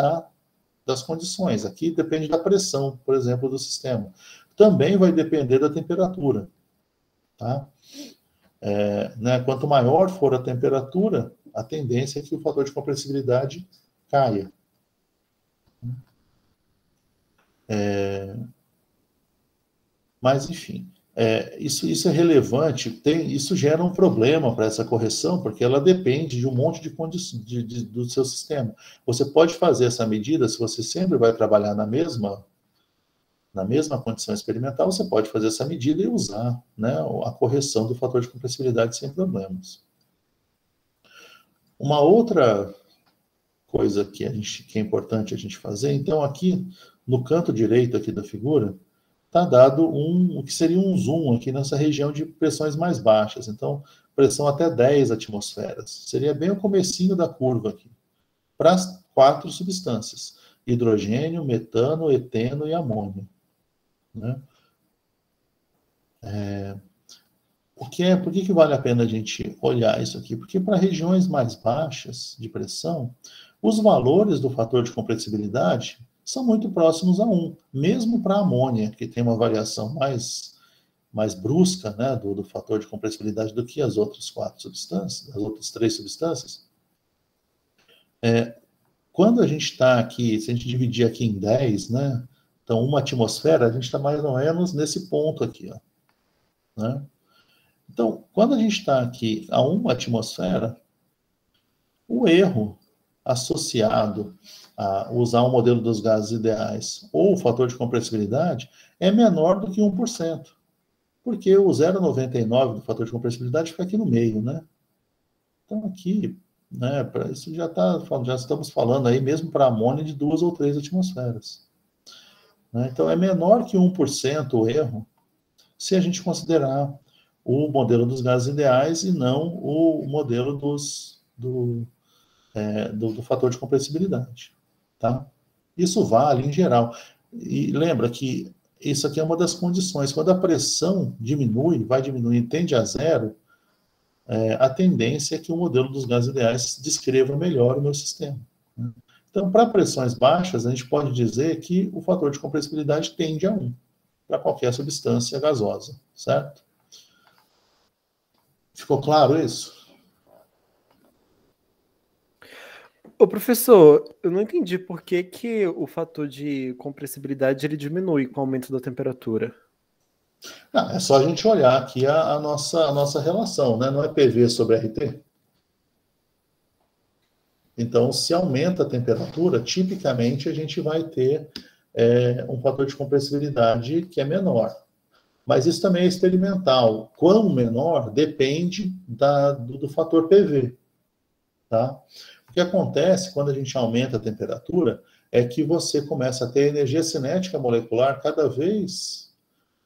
das condições. Aqui depende da pressão, por exemplo, do sistema. Também vai depender da temperatura. Tá? Né, quanto maior for a temperatura, a tendência é que o fator de compressibilidade caia. Mas, enfim, isso é relevante, isso gera um problema para essa correção, porque ela depende de um monte de condições do seu sistema. Você pode fazer essa medida, se você sempre vai trabalhar na mesma condição experimental, você pode fazer essa medida e usar, né, a correção do fator de compressibilidade sem problemas. Uma outra coisa que é importante a gente fazer, então aqui no canto direito aqui da figura, está dado o que seria um zoom aqui nessa região de pressões mais baixas. Então, pressão até 10 atmosferas. Seria bem o comecinho da curva aqui. Para as 4 substâncias: hidrogênio, metano, eteno e amônio. Né? Por que vale a pena a gente olhar isso aqui? Porque para regiões mais baixas de pressão, os valores do fator de compressibilidade são muito próximos a 1, mesmo para a amônia, que tem uma variação mais brusca, né, do fator de compressibilidade do que as outras 4 substâncias, as outras 3 substâncias. Quando a gente está aqui, se a gente dividir aqui em 10, né, então 1 atmosfera, a gente está mais ou menos nesse ponto aqui, ó, né? Então, quando a gente está aqui a 1 atmosfera, o erro associado a usar o modelo dos gases ideais ou o fator de compressibilidade é menor do que 1%, porque o 0,99 do fator de compressibilidade fica aqui no meio, né? Então, aqui, né, para isso já estamos falando aí mesmo para amônia de 2 ou 3 atmosferas. Né? Então, é menor que 1% o erro se a gente considerar o modelo dos gases ideais e não o modelo do fator de compressibilidade. Tá? Isso vale em geral. E lembra que isso aqui é uma das condições. Quando a pressão diminui, vai diminuir, tende a zero, a tendência é que o modelo dos gases ideais descreva melhor o meu sistema. Né? Então, para pressões baixas, a gente pode dizer que o fator de compressibilidade tende a 1, para qualquer substância gasosa, certo? Ficou claro isso? Ô, professor, eu não entendi por que o fator de compressibilidade ele diminui com o aumento da temperatura. Não, é só a gente olhar aqui a nossa relação, né? Não é PV sobre RT? Então, se aumenta a temperatura, tipicamente a gente vai ter um fator de compressibilidade que é menor. Mas isso também é experimental. Quão menor depende do fator PV. Tá? O que acontece quando a gente aumenta a temperatura é que você começa a ter energia cinética molecular cada vez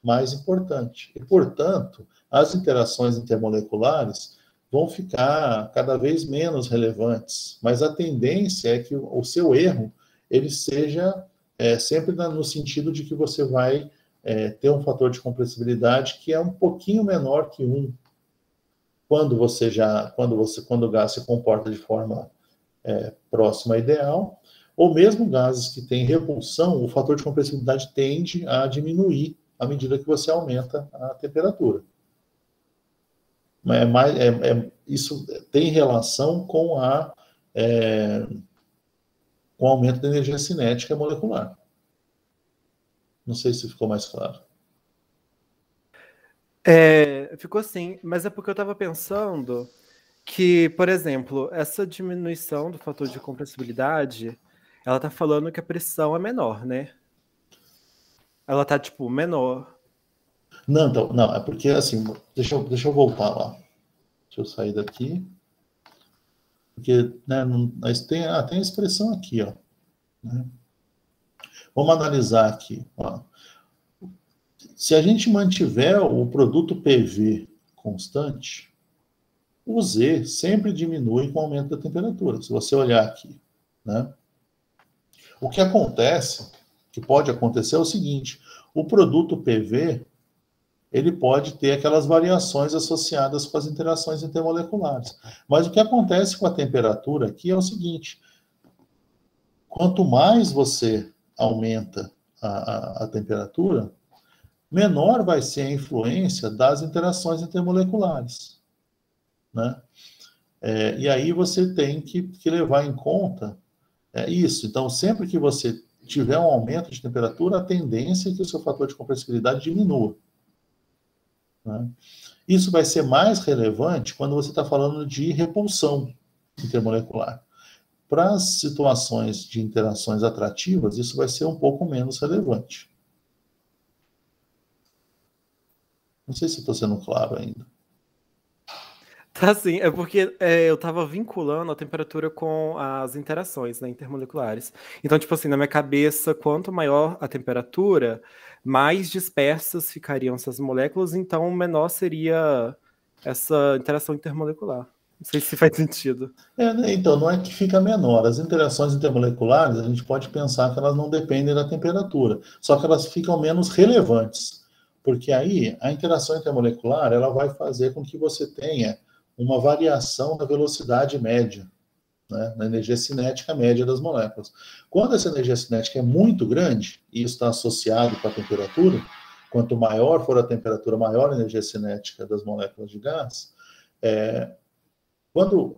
mais importante. E, portanto, as interações intermoleculares vão ficar cada vez menos relevantes. Mas a tendência é que o seu erro ele seja sempre no sentido de que você vai ter um fator de compressibilidade que é um pouquinho menor que 1, quando o gás se comporta de forma próxima à ideal, ou mesmo gases que têm repulsão, o fator de compressibilidade tende a diminuir à medida que você aumenta a temperatura. Isso tem relação com o aumento da energia cinética molecular. Não sei se ficou mais claro. Ficou assim, mas é porque eu estava pensando que, por exemplo, essa diminuição do fator de compressibilidade, ela está falando que a pressão é menor, né? Ela está, tipo, menor. Não, então, não, é porque, assim, deixa eu voltar lá. Deixa eu sair daqui. Porque, né, tem a expressão aqui, ó. Né? Vamos analisar aqui, ó. Se a gente mantiver o produto PV constante, o Z sempre diminui com o aumento da temperatura. Se você olhar aqui, né? O que acontece, que pode acontecer é o seguinte: o produto PV ele pode ter aquelas variações associadas com as interações intermoleculares. Mas o que acontece com a temperatura aqui é o seguinte: quanto mais você aumenta a temperatura, menor vai ser a influência das interações intermoleculares. Né? E aí você tem que levar em conta isso. Então, sempre que você tiver um aumento de temperatura, a tendência é que o seu fator de compressibilidade diminua. Né? Isso vai ser mais relevante quando você está falando de repulsão intermolecular. Para as situações de interações atrativas, isso vai ser um pouco menos relevante. Não sei se estou sendo claro ainda. Tá sim, é porque eu tava vinculando a temperatura com as interações, né, intermoleculares. Então, tipo assim, na minha cabeça, quanto maior a temperatura, mais dispersas ficariam essas moléculas, então menor seria essa interação intermolecular. Não sei se faz sentido. Então, não é que fica menor. As interações intermoleculares, a gente pode pensar que elas não dependem da temperatura, só que elas ficam menos relevantes. Porque aí a interação intermolecular ela vai fazer com que você tenha uma variação na velocidade média, né, na energia cinética média das moléculas. Quando essa energia cinética é muito grande, e isso está associado com a temperatura, quanto maior for a temperatura, maior a energia cinética das moléculas de gás, quando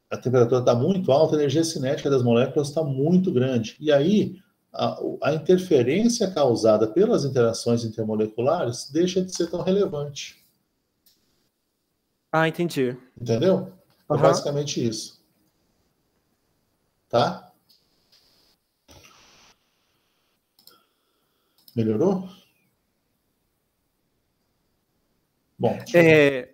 a temperatura está muito alta, a energia cinética das moléculas está muito grande. E aí, a interferência causada pelas interações intermoleculares deixa de ser tão relevante. Ah, entendi. Entendeu? É basicamente isso. Tá? Melhorou? Bom,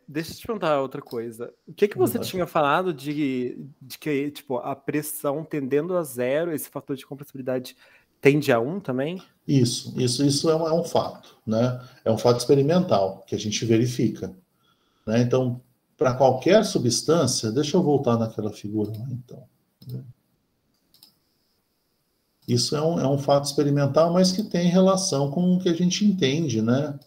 deixa eu te perguntar outra coisa. O que você tinha falado de que tipo, a pressão tendendo a zero, esse fator de compressibilidade tende a 1 também? Isso é um fato, né? É um fato experimental que a gente verifica, né? Então, para qualquer substância, deixa eu voltar naquela figura lá, então. Isso é um fato experimental, mas que tem relação com o que a gente entende, né?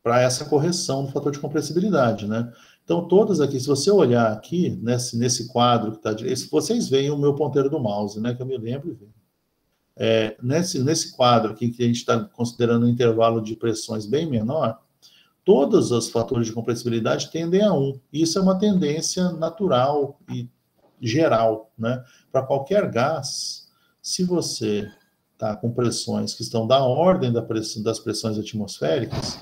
Para essa correção do fator de compressibilidade, né? Então, todas aqui, se você olhar aqui, nesse quadro que está... Vocês veem o meu ponteiro do mouse, né? Que eu me lembro. Nesse quadro aqui, que a gente está considerando um intervalo de pressões bem menor, todos os fatores de compressibilidade tendem a 1. Isso é uma tendência natural e geral, né? Para qualquer gás, se você está com pressões que estão da ordem das pressões atmosféricas,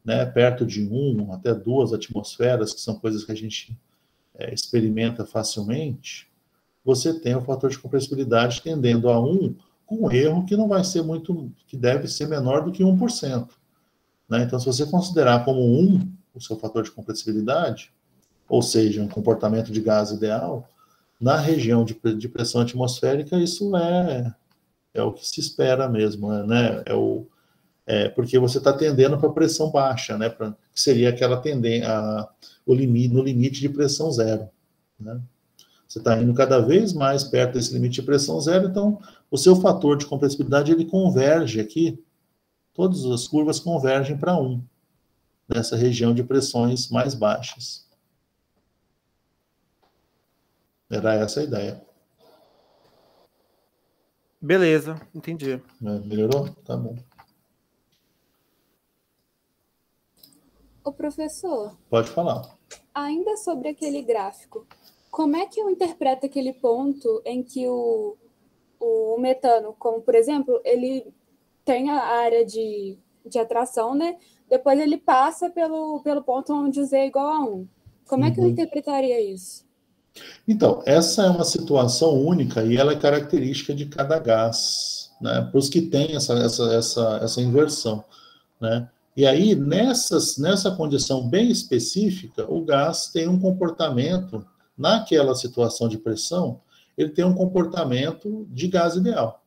né, perto de 1 até 2 atmosferas, que são coisas que a gente experimenta facilmente, você tem o fator de compressibilidade tendendo a 1, com um erro que não vai ser muito, que deve ser menor do que 1%. Né? Então, se você considerar como 1 o seu fator de compressibilidade, ou seja, um comportamento de gás ideal, na região de pressão atmosférica, isso é o que se espera mesmo, né? Porque você está tendendo para pressão baixa, né? Que seria aquela tendência, no limite de pressão zero, né? Você está indo cada vez mais perto desse limite de pressão zero, então o seu fator de compressibilidade ele converge aqui, todas as curvas convergem para 1, nessa região de pressões mais baixas. Era essa a ideia. Beleza, entendi. Melhorou? Tá bom. Ô, professor. Pode falar. Ainda sobre aquele gráfico, como é que eu interpreto aquele ponto em que o metano, como por exemplo, ele tem a área de atração, né? Depois ele passa pelo ponto onde o Z é igual a 1. Como é que eu interpretaria isso? Então, essa é uma situação única e ela é característica de cada gás, né? Para os que têm essa inversão, né? E aí, nessa condição bem específica, o gás tem um comportamento, naquela situação de pressão, ele tem um comportamento de gás ideal.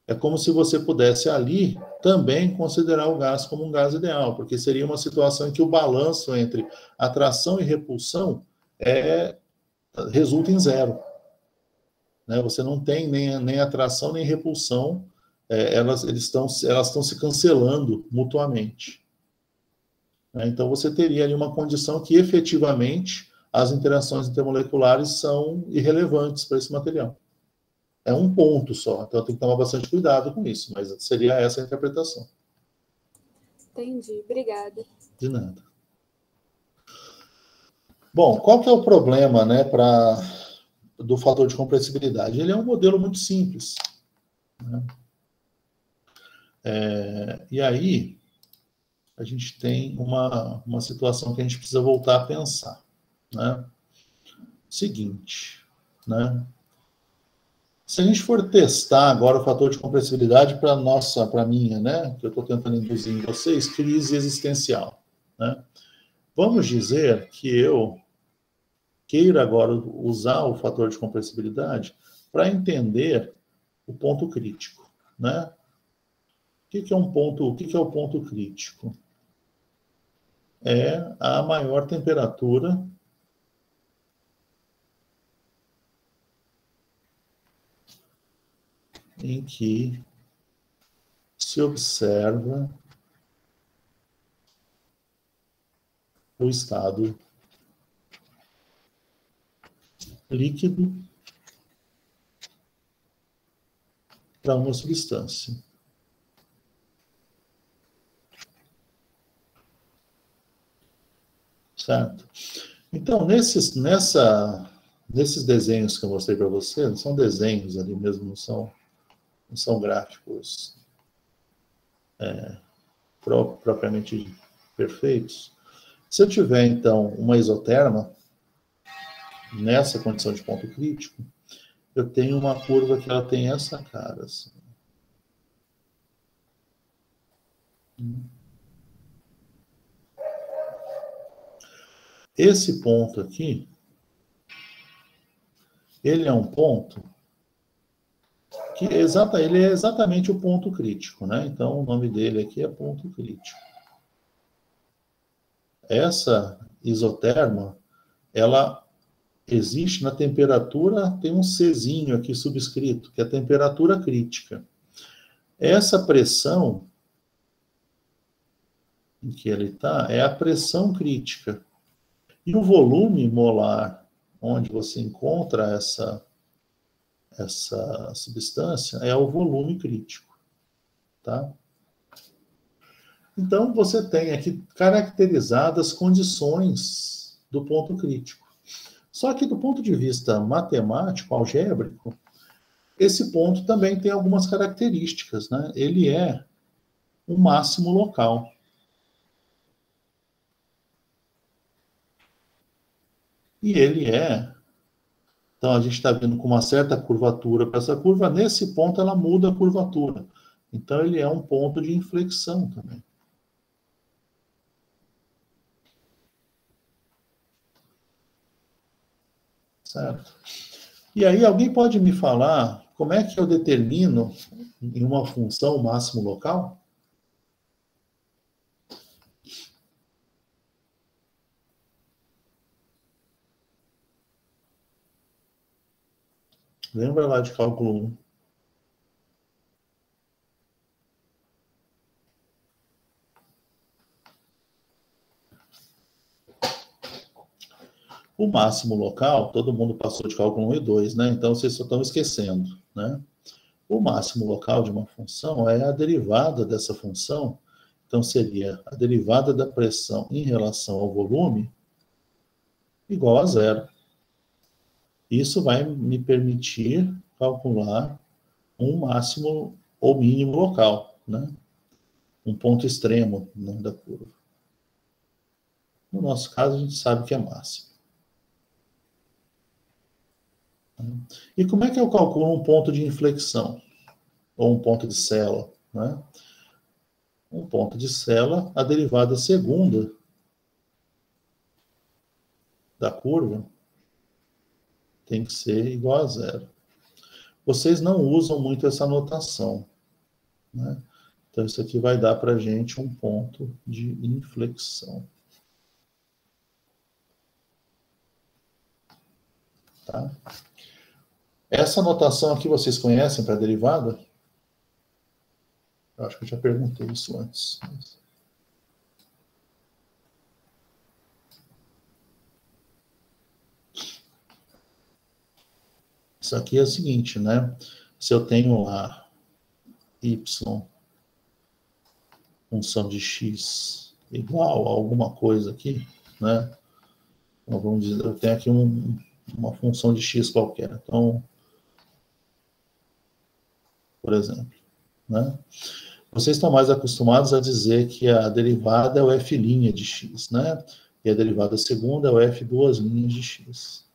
É como se você pudesse ali também considerar o gás como um gás ideal, porque seria uma situação em que o balanço entre atração e repulsão resulta em zero. Né? Você não tem nem atração nem repulsão, elas estão se cancelando mutuamente. Né? Então você teria ali uma condição que efetivamente as interações intermoleculares são irrelevantes para esse material. É um ponto só, então tem que tomar bastante cuidado com isso, mas seria essa a interpretação. Entendi, obrigada. De nada. Bom, qual que é o problema, né, do fator de compressibilidade? Ele é um modelo muito simples. Né? E aí, a gente tem uma situação que a gente precisa voltar a pensar. Né? Seguinte, né? Se a gente for testar agora o fator de compressibilidade para minha, né, que eu estou tentando induzir em vocês, crise existencial. Né? Vamos dizer que eu queira agora usar o fator de compressibilidade para entender o ponto crítico. Né? O que é o ponto crítico? É a maior temperatura em que se observa o estado líquido para uma substância. Certo? Então, nesses desenhos que eu mostrei para você, não são desenhos ali mesmo, não são gráficos propriamente perfeitos. Se eu tiver, então, uma isoterma, nessa condição de ponto crítico, eu tenho uma curva que ela tem essa cara, assim. Esse ponto aqui, ele é um ponto que ele é exatamente o ponto crítico, né? Então, o nome dele aqui é ponto crítico. Essa isoterma, ela existe na temperatura, tem um Czinho aqui subscrito, que é a temperatura crítica. Essa pressão em que ele está é a pressão crítica. E o volume molar, onde você encontra essa substância, é o volume crítico. Tá? Então, você tem aqui caracterizadas condições do ponto crítico. Só que, do ponto de vista matemático, algébrico, esse ponto também tem algumas características, né? Ele é um máximo local. E ele é... Então, a gente está vendo com uma certa curvatura para essa curva. Nesse ponto, ela muda a curvatura. Então, ele é um ponto de inflexão também. Certo? E aí, alguém pode me falar como é que eu determino em uma função o máximo local? Lembra lá de cálculo 1. O máximo local, todo mundo passou de cálculo 1 e 2, né? Então, vocês só estão esquecendo, né? O máximo local de uma função é a derivada dessa função. Então, seria a derivada da pressão em relação ao volume igual a zero. Isso vai me permitir calcular um máximo ou mínimo local, né? Um ponto extremo, né, da curva. No nosso caso, a gente sabe que é máximo. E como é que eu calculo um ponto de inflexão? Ou um ponto de Sella, né? Um ponto de Sella, a derivada segunda da curva tem que ser igual a zero. Vocês não usam muito essa notação, né? Então, isso aqui vai dar para a gente um ponto de inflexão. Tá? Essa notação aqui vocês conhecem para a derivada? Eu acho que eu já perguntei isso antes. Isso aqui é o seguinte, né? Se eu tenho lá y, função de x, igual a alguma coisa aqui, né? Então, vamos dizer, eu tenho aqui uma função de x qualquer. Então, por exemplo, né? Vocês estão mais acostumados a dizer que a derivada é o f' de x, né? E a derivada segunda é o f duas linhas de x.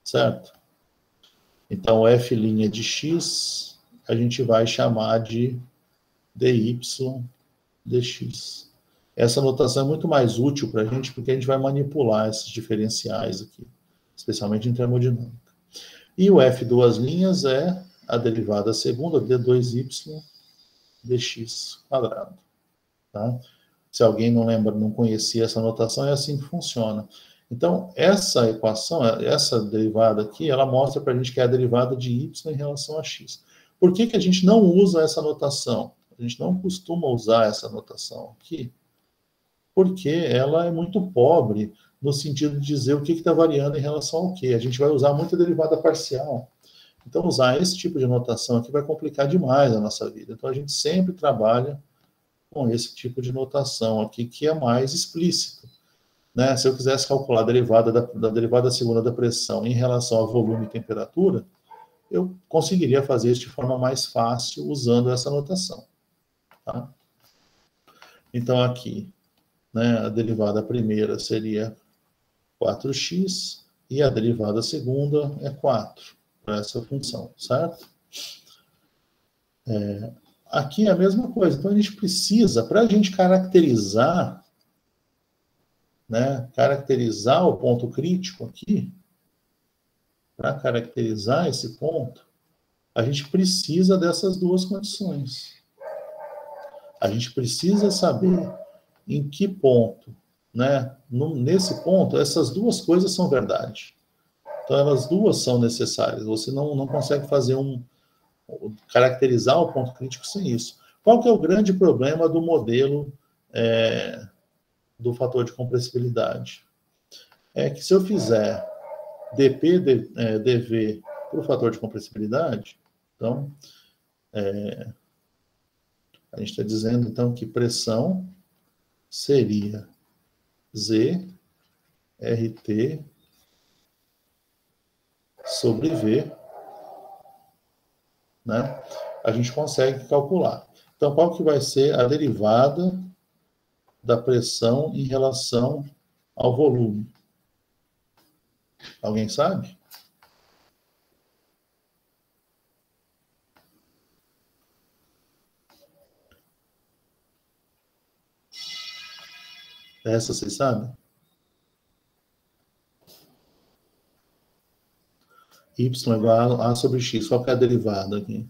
Certo? Então, o f' de x, a gente vai chamar de dy dx. Essa notação é muito mais útil para a gente, porque a gente vai manipular esses diferenciais aqui, especialmente em termodinâmica. E o f duas linhas é a derivada segunda, d2y dx quadrado. Tá? Se alguém não lembra, não conhecia essa notação, é assim que funciona. Então, essa equação, essa derivada aqui, ela mostra para a gente que é a derivada de y em relação a x. Por que a gente não usa essa notação? A gente não costuma usar essa notação aqui, porque ela é muito pobre no sentido de dizer o que está variando em relação ao quê. A gente vai usar muita derivada parcial. Então, usar esse tipo de notação aqui vai complicar demais a nossa vida. Então, a gente sempre trabalha com esse tipo de notação aqui, que é mais explícito. Né? Se eu quisesse calcular a derivada da derivada segunda da pressão em relação a volume e temperatura, eu conseguiria fazer isso de forma mais fácil usando essa notação. Tá? Então, aqui, né, a derivada primeira seria 4x e a derivada segunda é 4 para essa função, certo? Aqui é a mesma coisa. Então, a gente precisa, para a gente caracterizar, né, caracterizar o ponto crítico aqui, para caracterizar esse ponto, a gente precisa dessas duas condições. A gente precisa saber em que ponto, né, nesse ponto, essas duas coisas são verdade. Então, elas duas são necessárias. Você não consegue fazer caracterizar o ponto crítico sem isso. Qual que é o grande problema do modelo do fator de compressibilidade? É que se eu fizer dP, dV para o fator de compressibilidade, então, a gente está dizendo, então, que pressão seria Z, RT, sobre V, né? A gente consegue calcular. Então, qual que vai ser a derivada da pressão em relação ao volume? Alguém sabe? Essa vocês sabem? Y igual a sobre x. Qual que é a derivada aqui?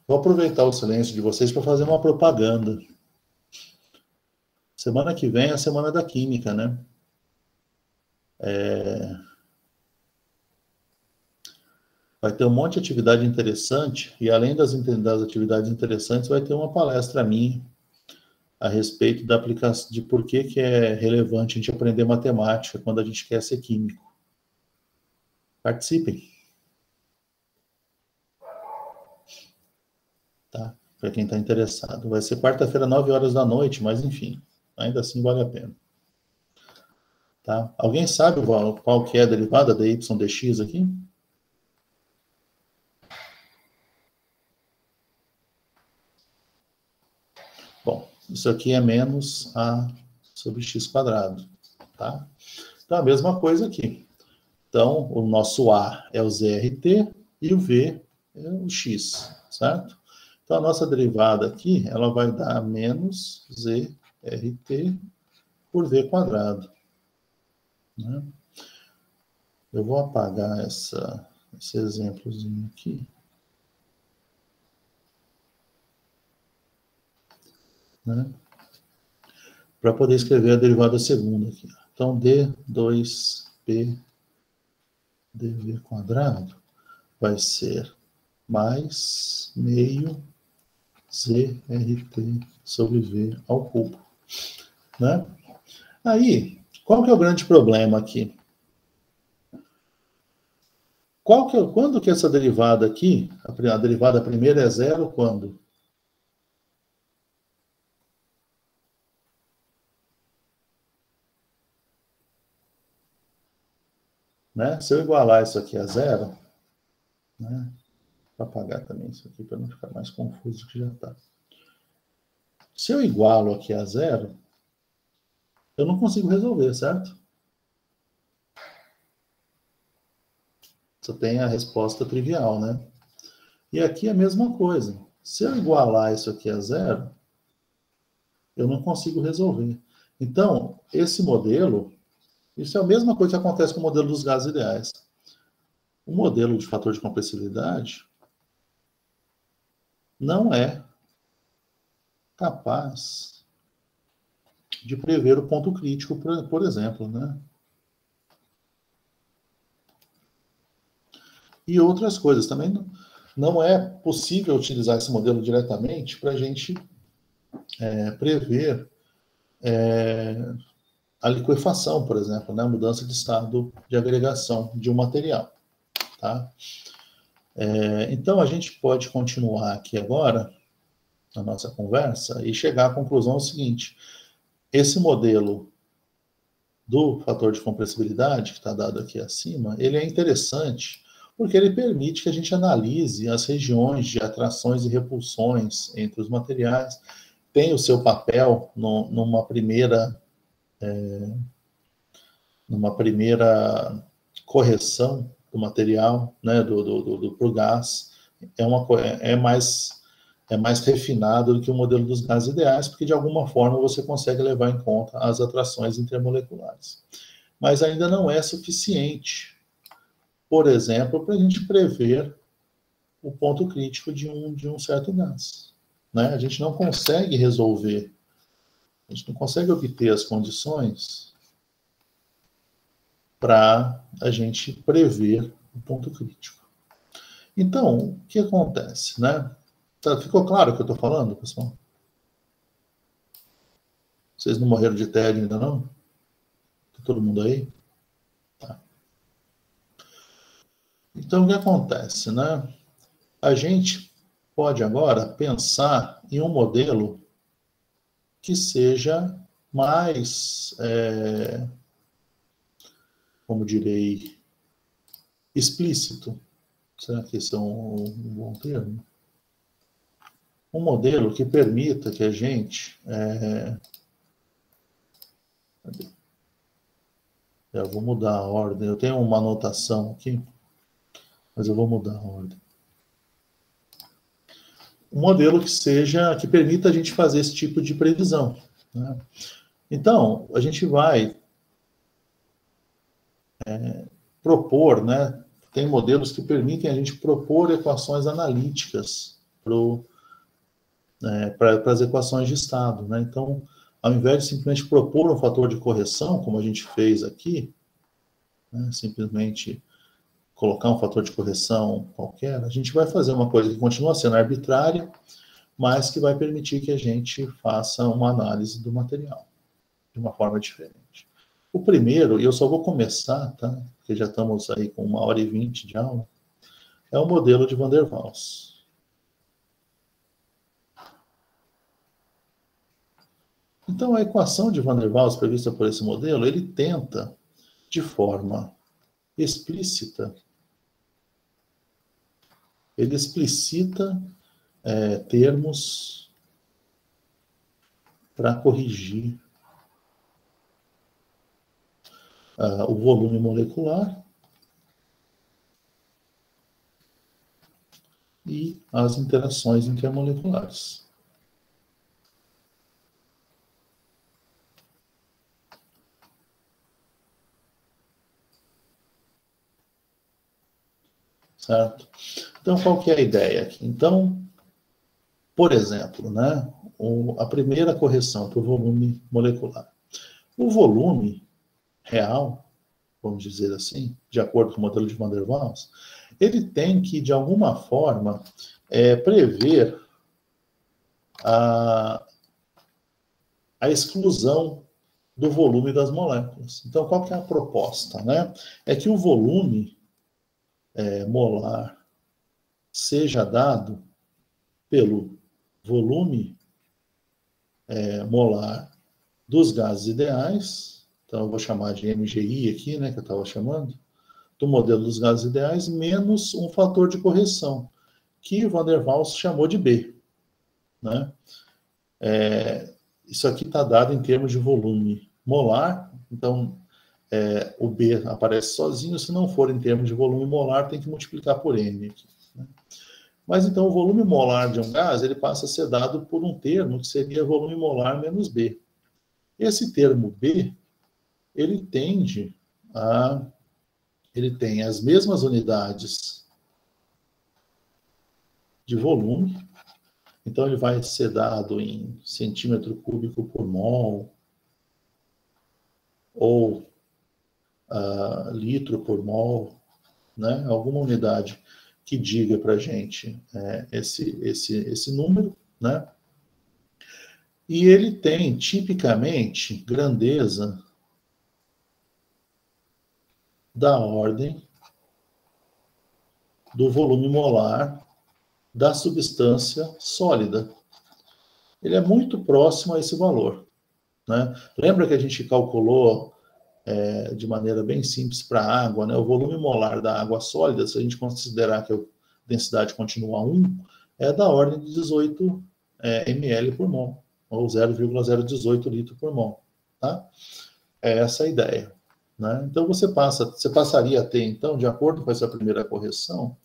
Vou aproveitar o silêncio de vocês para fazer uma propaganda. Semana que vem é a semana da química, né? Vai ter um monte de atividade interessante, e além das atividades interessantes, vai ter uma palestra minha a respeito da aplicação, de por que é relevante a gente aprender matemática quando a gente quer ser químico. Participem. Tá? Para quem está interessado. Vai ser quarta-feira, 9 horas da noite, mas enfim, ainda assim vale a pena. Tá? Alguém sabe qual que é a derivada da y dx aqui? Bom, isso aqui é menos a sobre x quadrado, tá? Então, a mesma coisa aqui. Então, o nosso A é o ZRT e o V é o x, certo? Então, a nossa derivada aqui, ela vai dar menos ZRT por V quadrado. Né? Eu vou apagar esse exemplozinho aqui. Né? Para poder escrever a derivada segunda aqui. Então, D2P dV quadrado vai ser mais meio ZRT sobre V ao cubo. Né? Aí, qual que é o grande problema aqui? Quando que essa derivada aqui, a derivada primeira é zero, quando? Né? Se eu igualar isso aqui a zero, né? Vou apagar também isso aqui para não ficar mais confuso que já está. Se eu igualo aqui a zero, eu não consigo resolver, certo? Você tem a resposta trivial, né? E aqui é a mesma coisa. Se eu igualar isso aqui a zero, eu não consigo resolver. Então, esse modelo, isso é a mesma coisa que acontece com o modelo dos gases ideais. o modelo de fator de compressibilidade não é capaz de prever o ponto crítico, por exemplo, né? E outras coisas. Também não é possível utilizar esse modelo diretamente para a gente prever a liquefação, por exemplo, né? A mudança de estado de agregação de um material. Tá? Então, a gente pode continuar aqui agora na nossa conversa e chegar à conclusão seguinte: esse modelo do fator de compressibilidade, que está dado aqui acima, ele é interessante porque ele permite que a gente analise as regiões de atrações e repulsões entre os materiais, tem o seu papel numa primeira correção do material, né, pro gás, é mais refinado do que o modelo dos gases ideais, porque de alguma forma você consegue levar em conta as atrações intermoleculares. Mas ainda não é suficiente, por exemplo, para a gente prever o ponto crítico de um certo gás. Né? A gente não consegue resolver, a gente não consegue obter as condições para a gente prever o ponto crítico. Então, o que acontece, né? Ficou claro o que eu estou falando, pessoal? Vocês não morreram de tédio ainda não? Tá todo mundo aí? Tá. Então, o que acontece, né? A gente pode agora pensar em um modelo que seja mais, como direi, explícito. Será que esse é um bom termo? Um modelo que permita que a gente... Eu vou mudar a ordem. Eu tenho uma anotação aqui, mas eu vou mudar a ordem. Um modelo que permita a gente fazer esse tipo de previsão. Né? Então, a gente vai propor, né? Tem modelos que permitem a gente propor equações analíticas para as equações de estado. Né? Então, ao invés de simplesmente propor um fator de correção, como a gente fez aqui, né? Simplesmente colocar um fator de correção qualquer, a gente vai fazer uma coisa que continua sendo arbitrária, mas que vai permitir que a gente faça uma análise do material de uma forma diferente. O primeiro, e eu só vou começar, tá? Porque já estamos aí com 1h20 de aula, é o modelo de Van der Waals. Então, a equação de Van der Waals prevista por esse modelo, ele tenta, de forma explícita, ele explicita termos para corrigir o volume molecular e as interações intermoleculares. Certo? Então, qual que é a ideia aqui? Então, por exemplo, né, a primeira correção para o volume molecular. O volume real, vamos dizer assim, de acordo com o modelo de Van der Waals, ele tem que, de alguma forma, prever a exclusão do volume das moléculas. Então, qual que é a proposta? Né? É que o volume molar seja dado pelo volume molar dos gases ideais, então eu vou chamar de MGI aqui, né, que eu estava chamando, do modelo dos gases ideais, menos um fator de correção, que Van der Waals chamou de B. Né? Isso aqui está dado em termos de volume molar, então o B aparece sozinho, se não for em termos de volume molar, tem que multiplicar por N aqui. Né? Mas então o volume molar de um gás, ele passa a ser dado por um termo que seria volume molar menos B. Esse termo B, ele tende a ele tem as mesmas unidades de volume, então ele vai ser dado em centímetro cúbico por mol, ou litro por mol, né? Alguma unidade que diga para a gente esse número, né? E ele tem, tipicamente, grandeza da ordem do volume molar da substância sólida. Ele é muito próximo a esse valor, né? Lembra que a gente calculou de maneira bem simples para a água, né? O volume molar da água sólida, se a gente considerar que a densidade continua 1, é da ordem de 18 ml por mol, ou 0,018 litro por mol, tá? É essa a ideia, né? Então você passaria a ter, então, de acordo com essa primeira correção,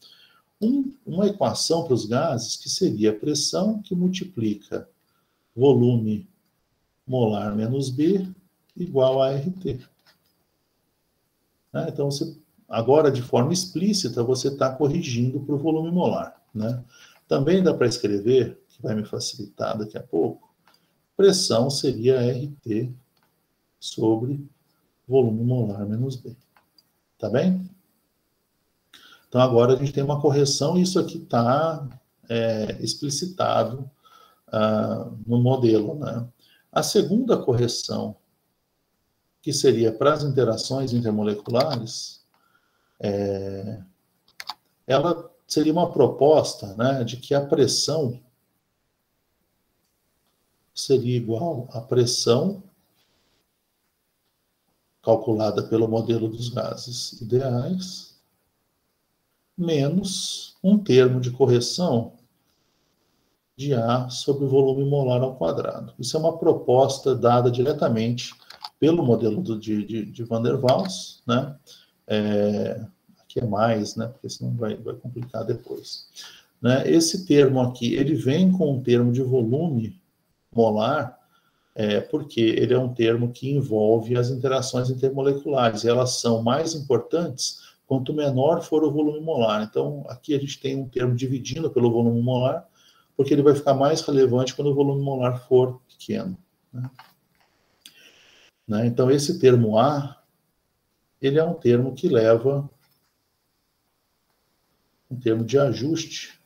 uma equação para os gases que seria a pressão que multiplica volume molar menos B igual a RT. Então, agora, de forma explícita, você está corrigindo para o volume molar, né? Também dá para escrever, que vai me facilitar daqui a pouco, pressão seria RT sobre volume molar menos B. Tá bem? Então, agora a gente tem uma correção e isso aqui está explicitado no modelo, né? A segunda correção, que seria para as interações intermoleculares, ela seria uma proposta, né, de que a pressão seria igual à pressão calculada pelo modelo dos gases ideais, menos um termo de correção de A sobre o volume molar ao quadrado. Isso é uma proposta dada diretamente pelo modelo de Van der Waals, né? Aqui é mais, né? Porque senão vai complicar depois. Né? Esse termo aqui, ele vem com um termo de volume molar, porque ele é um termo que envolve as interações intermoleculares, e elas são mais importantes quanto menor for o volume molar. Então, aqui a gente tem um termo dividindo pelo volume molar, porque ele vai ficar mais relevante quando o volume molar for pequeno, né? Então, esse termo A, ele é um termo que leva um termo de ajuste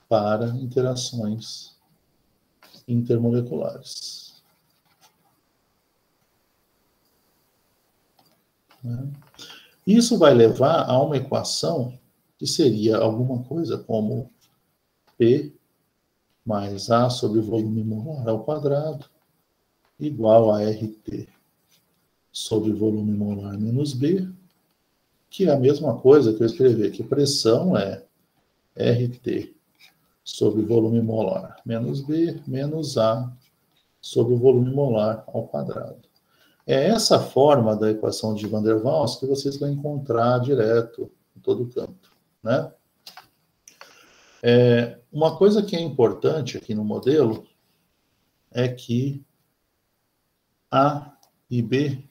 para interações intermoleculares. Isso vai levar a uma equação que seria alguma coisa como P mais A sobre volume molar ao quadrado igual a RT sobre volume molar menos B, que é a mesma coisa que eu escrevi aqui. Pressão é RT sobre volume molar menos B menos A sobre o volume molar ao quadrado. É essa forma da equação de Van der Waals que vocês vão encontrar direto em todo canto, né? Uma coisa que é importante aqui no modelo é que A e B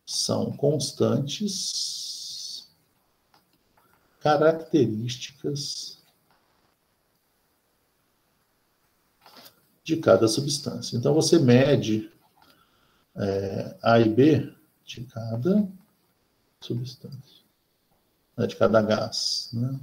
são constantes características de cada substância. Então, você mede A e B de cada substância, né, de cada gás, né?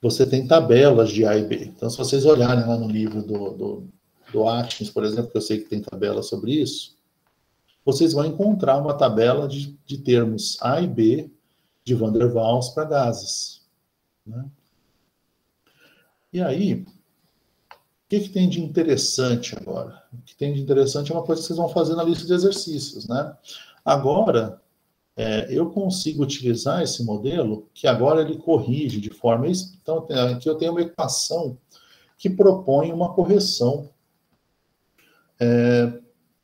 Você tem tabelas de A e B. Então, se vocês olharem lá no livro do Atkins, por exemplo, que eu sei que tem tabela sobre isso, vocês vão encontrar uma tabela de termos A e B de Van der Waals para gases, né? E aí, o que tem de interessante agora? O que tem de interessante é uma coisa que vocês vão fazer na lista de exercícios, né? Agora, eu consigo utilizar esse modelo, que agora ele corrige de forma... Então, aqui eu tenho uma equação que propõe uma correção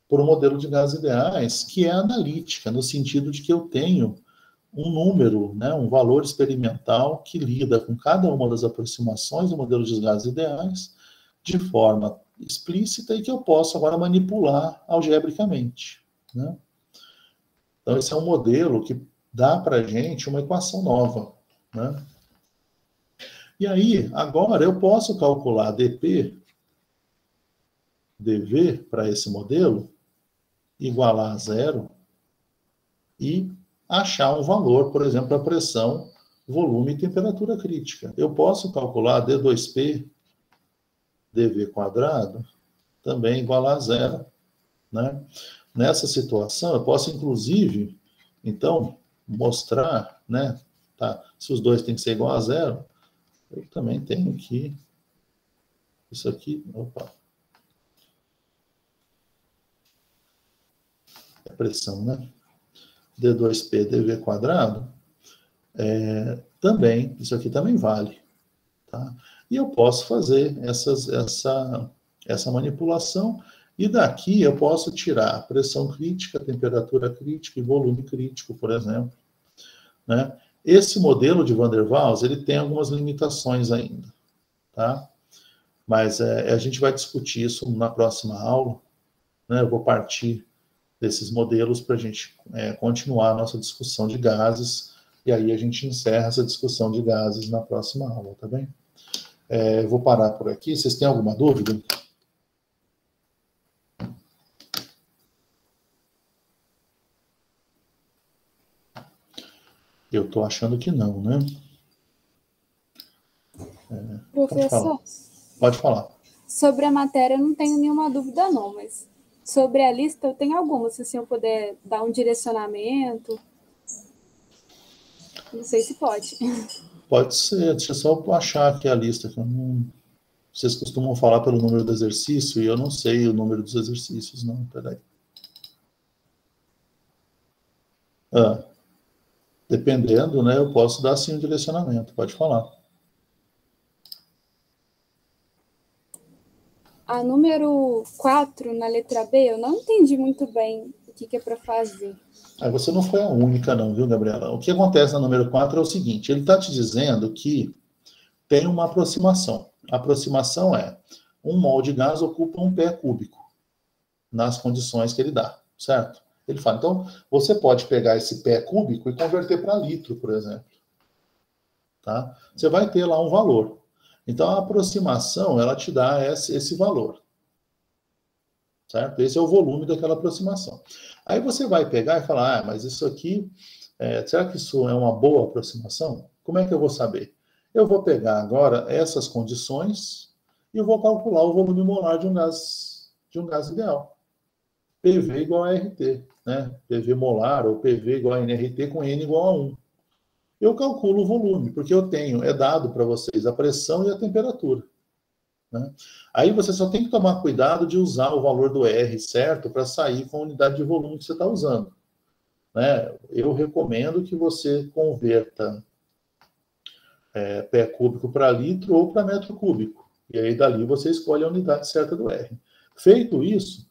por um modelo de gases ideais, que é analítica, no sentido de que eu tenho um número, né, um valor experimental que lida com cada uma das aproximações do modelo de gases ideais, de forma explícita e que eu posso agora manipular algebricamente, né? Então, esse é um modelo que dá para a gente uma equação nova, né? E aí, agora eu posso calcular dP, dV para esse modelo, igualar a zero, e achar um valor, por exemplo, da pressão, volume e temperatura crítica. Eu posso calcular D2P, dV quadrado, também igualar a zero, né? Nessa situação, eu posso, inclusive, então, mostrar, né? Tá, se os dois têm que ser igual a zero, eu também tenho que... Isso aqui... Opa! É pressão, né? D2P dV quadrado, também, isso aqui também vale. Tá? E eu posso fazer essa manipulação, e daqui eu posso tirar a pressão crítica, temperatura crítica e volume crítico, por exemplo, né? Esse modelo de Van der Waals, ele tem algumas limitações ainda, tá? Mas a gente vai discutir isso na próxima aula, né? Eu vou partir desses modelos para a gente continuar a nossa discussão de gases, e aí a gente encerra essa discussão de gases na próxima aula, tá bem? Eu vou parar por aqui. Vocês têm alguma dúvida? Eu estou achando que não, né? Professor, pode falar. Sobre a matéria eu não tenho nenhuma dúvida não, mas sobre a lista eu tenho algumas, se o senhor puder dar um direcionamento. Não sei se pode. Pode ser, deixa eu só achar aqui a lista, que eu não... Vocês costumam falar pelo número do exercício, e eu não sei o número dos exercícios, não, peraí. Dependendo, né, eu posso dar sim um direcionamento, pode falar. A número 4, na letra B, eu não entendi muito bem o que é para fazer. Você não foi a única não, viu, Gabriela? O que acontece na número 4 é o seguinte, ele está te dizendo que tem uma aproximação. A aproximação é, um mol de gás ocupa um pé cúbico, nas condições que ele dá, certo? Ele fala, então, você pode pegar esse pé cúbico e converter para litro, por exemplo. Tá? Você vai ter lá um valor. Então, a aproximação, ela te dá esse valor. Certo? Esse é o volume daquela aproximação. Aí você vai pegar e falar, mas isso aqui, será que isso é uma boa aproximação? Como é que eu vou saber? Eu vou pegar agora essas condições e eu vou calcular o volume molar de um gás ideal. PV igual a RT, né? PV molar ou PV igual a nRT com N igual a 1. Eu calculo o volume, porque eu tenho, é dado para vocês a pressão e a temperatura. Né? Aí você só tem que tomar cuidado de usar o valor do R certo para sair com a unidade de volume que você está usando. Né? Eu recomendo que você converta pé cúbico para litro ou para metro cúbico. E aí dali você escolhe a unidade certa do R. Feito isso,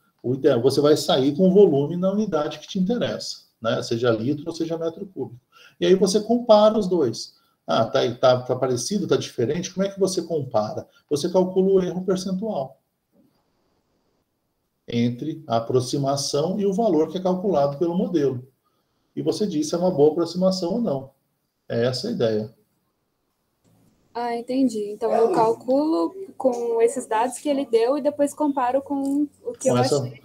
você vai sair com o volume na unidade que te interessa, né? Seja litro ou seja metro cúbico. E aí você compara os dois. Tá parecido, tá diferente, como é que você compara? Você calcula o erro percentual entre a aproximação e o valor que é calculado pelo modelo. E você diz se é uma boa aproximação ou não. É essa a ideia. Entendi. Então eu calculo com esses dados que ele deu e depois comparo com o que eu achei.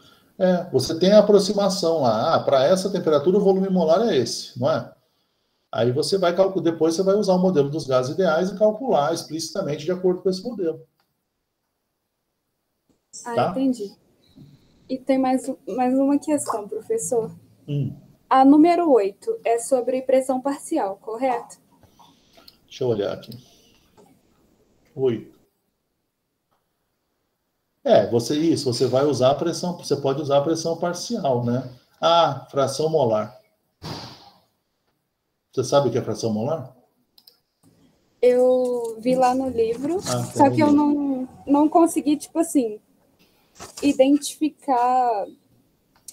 Você tem a aproximação lá. Para essa temperatura o volume molar é esse, não é? Aí você vai calcular, depois você vai usar o modelo dos gases ideais e calcular explicitamente de acordo com esse modelo. Tá? Entendi. E tem mais uma questão, professor. A número 8 é sobre pressão parcial, correto? Deixa eu olhar aqui. 8. Você vai usar a pressão, você pode usar a pressão parcial, né? Fração molar. Você sabe o que é fração molar? Eu vi lá no livro, só que eu não consegui, tipo assim, identificar...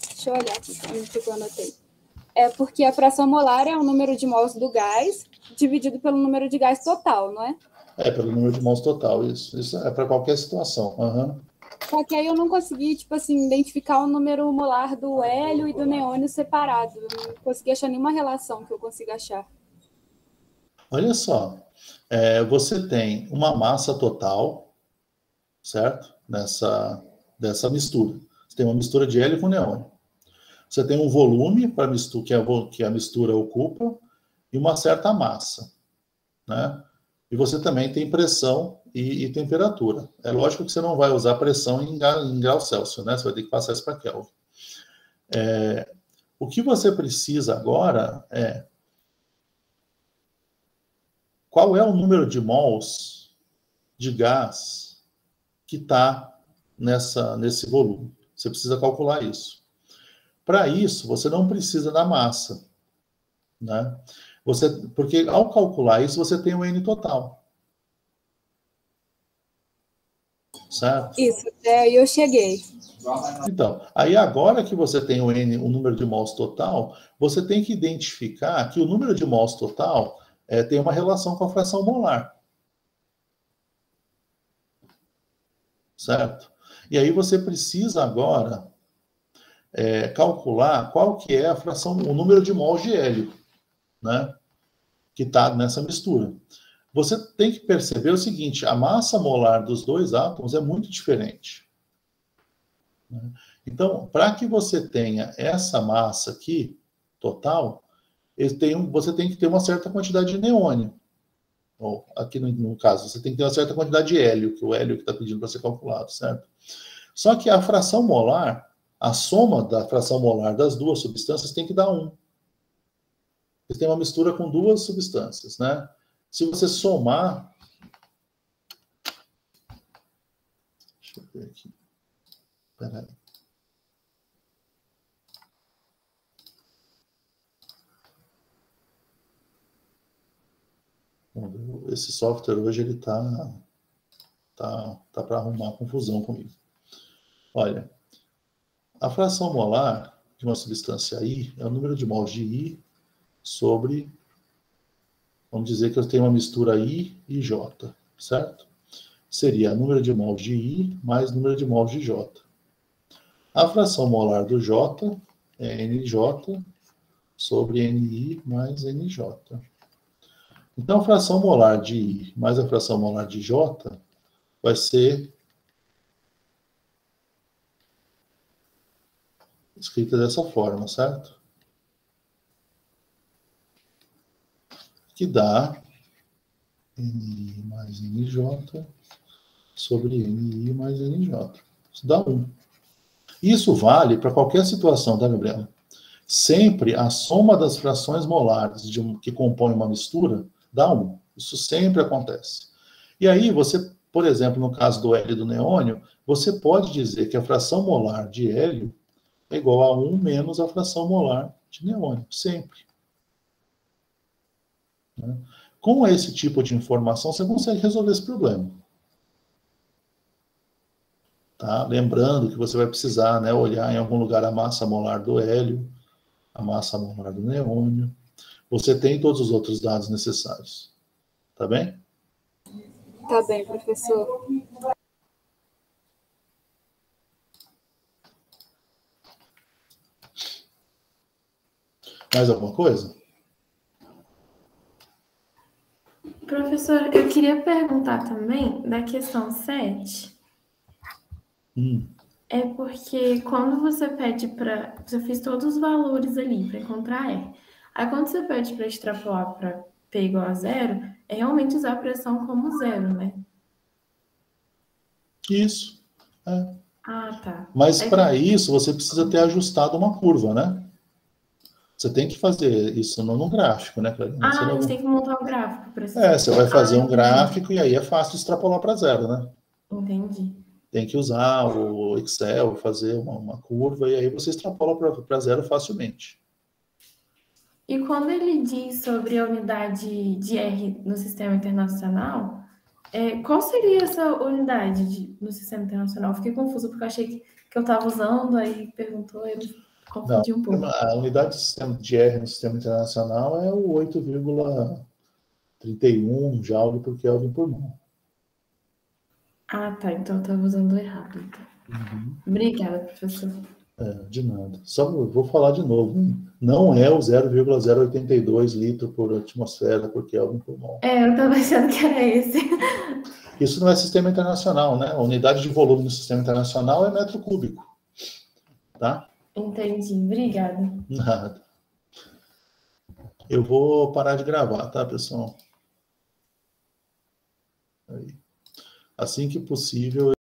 Deixa eu olhar aqui o que eu anotei. é porque a fração molar é o número de mols do gás dividido pelo número de gás total, não é? Pelo número de mols total, isso. Isso é para qualquer situação. Uhum. Só que aí eu não consegui, tipo assim, identificar o número molar do hélio e do neônio separado. Eu não consegui achar nenhuma relação que eu consiga achar. Olha só, você tem uma massa total, certo? Dessa mistura. Você tem uma mistura de hélio com neônio. Você tem um volume para mistura, que a mistura ocupa e uma certa massa, né? E você também tem pressão e temperatura. É lógico que você não vai usar pressão em grau Celsius, né? Você vai ter que passar isso para Kelvin. O que você precisa agora é qual é o número de mols de gás que está nesse volume. Você precisa calcular isso. Para isso, você não precisa da massa, né? Porque ao calcular isso, você tem o N total. Certo? Isso, aí eu cheguei. Então, aí agora que você tem o número de mols total, você tem que identificar que o número de mols total tem uma relação com a fração molar. Certo? E aí você precisa agora calcular qual que é a fração, o número de mols de hélio, né? Que está nessa mistura. Você tem que perceber o seguinte, a massa molar dos dois átomos é muito diferente. Então, para que você tenha essa massa aqui, total, você tem que ter uma certa quantidade de neônio. Ou, aqui no caso, você tem que ter uma certa quantidade de hélio, que é o hélio que está pedindo para ser calculado, certo? Só que a fração molar, a soma da fração molar das duas substâncias tem que dar 1. Você tem uma mistura com duas substâncias, né? Se você somar... Deixa eu ver aqui. Espera aí. Esse software hoje ele tá para arrumar confusão comigo. Olha, a fração molar de uma substância I é o número de mols de I sobre, vamos dizer que eu tenho uma mistura I e J, certo? Seria número de mols de I mais número de mols de J. A fração molar do J é NJ sobre NI mais NJ. Então, a fração molar de I mais a fração molar de J vai ser escrita dessa forma, certo? Que dá NI mais NJ sobre NI mais NJ. Isso dá 1. Isso vale para qualquer situação, tá, Gabriela? Sempre a soma das frações molares que compõem uma mistura dá 1. Isso sempre acontece. E aí, você, por exemplo, no caso do hélio e do neônio, você pode dizer que a fração molar de hélio é igual a 1 menos a fração molar de neônio, sempre. Com esse tipo de informação, você consegue resolver esse problema. Tá? Lembrando que você vai precisar, né, olhar em algum lugar a massa molar do hélio, a massa molar do neônio. Você tem todos os outros dados necessários. Tá bem? Tá bem, professor. Mais alguma coisa? Professor, eu queria perguntar também da questão 7. É porque quando você pede para... Você fez todos os valores ali para encontrar R. Aí quando você pede para extrapolar para P igual a 0, é realmente usar a pressão como 0, né? Isso. Ah, tá. Mas para isso, você precisa ter ajustado uma curva, né? Você tem que fazer isso no gráfico, né, Clarinha? A gente tem que montar um gráfico para isso. Você vai fazer um gráfico e aí é fácil extrapolar para 0, né? Entendi. Tem que usar o Excel, fazer uma curva, e aí você extrapola para 0 facilmente. E quando ele diz sobre a unidade de R no sistema internacional, qual seria essa unidade no sistema internacional? Fiquei confusa, porque eu achei que eu estava usando, aí perguntou, eu Confundi um pouco. A unidade de R no sistema internacional é o 8,31 joule por Kelvin por mol. Ah, tá. Então eu estava usando errado. Então. Obrigada, professor. De nada. Só vou falar de novo. Hein? Não é o 0,082 litro por atmosfera por Kelvin por mol. Eu estava achando que era esse. Isso não é sistema internacional, né? A unidade de volume no sistema internacional é metro cúbico. Tá? Entendi. Obrigada. Nada. Eu vou parar de gravar, tá, pessoal? Aí. Assim que possível,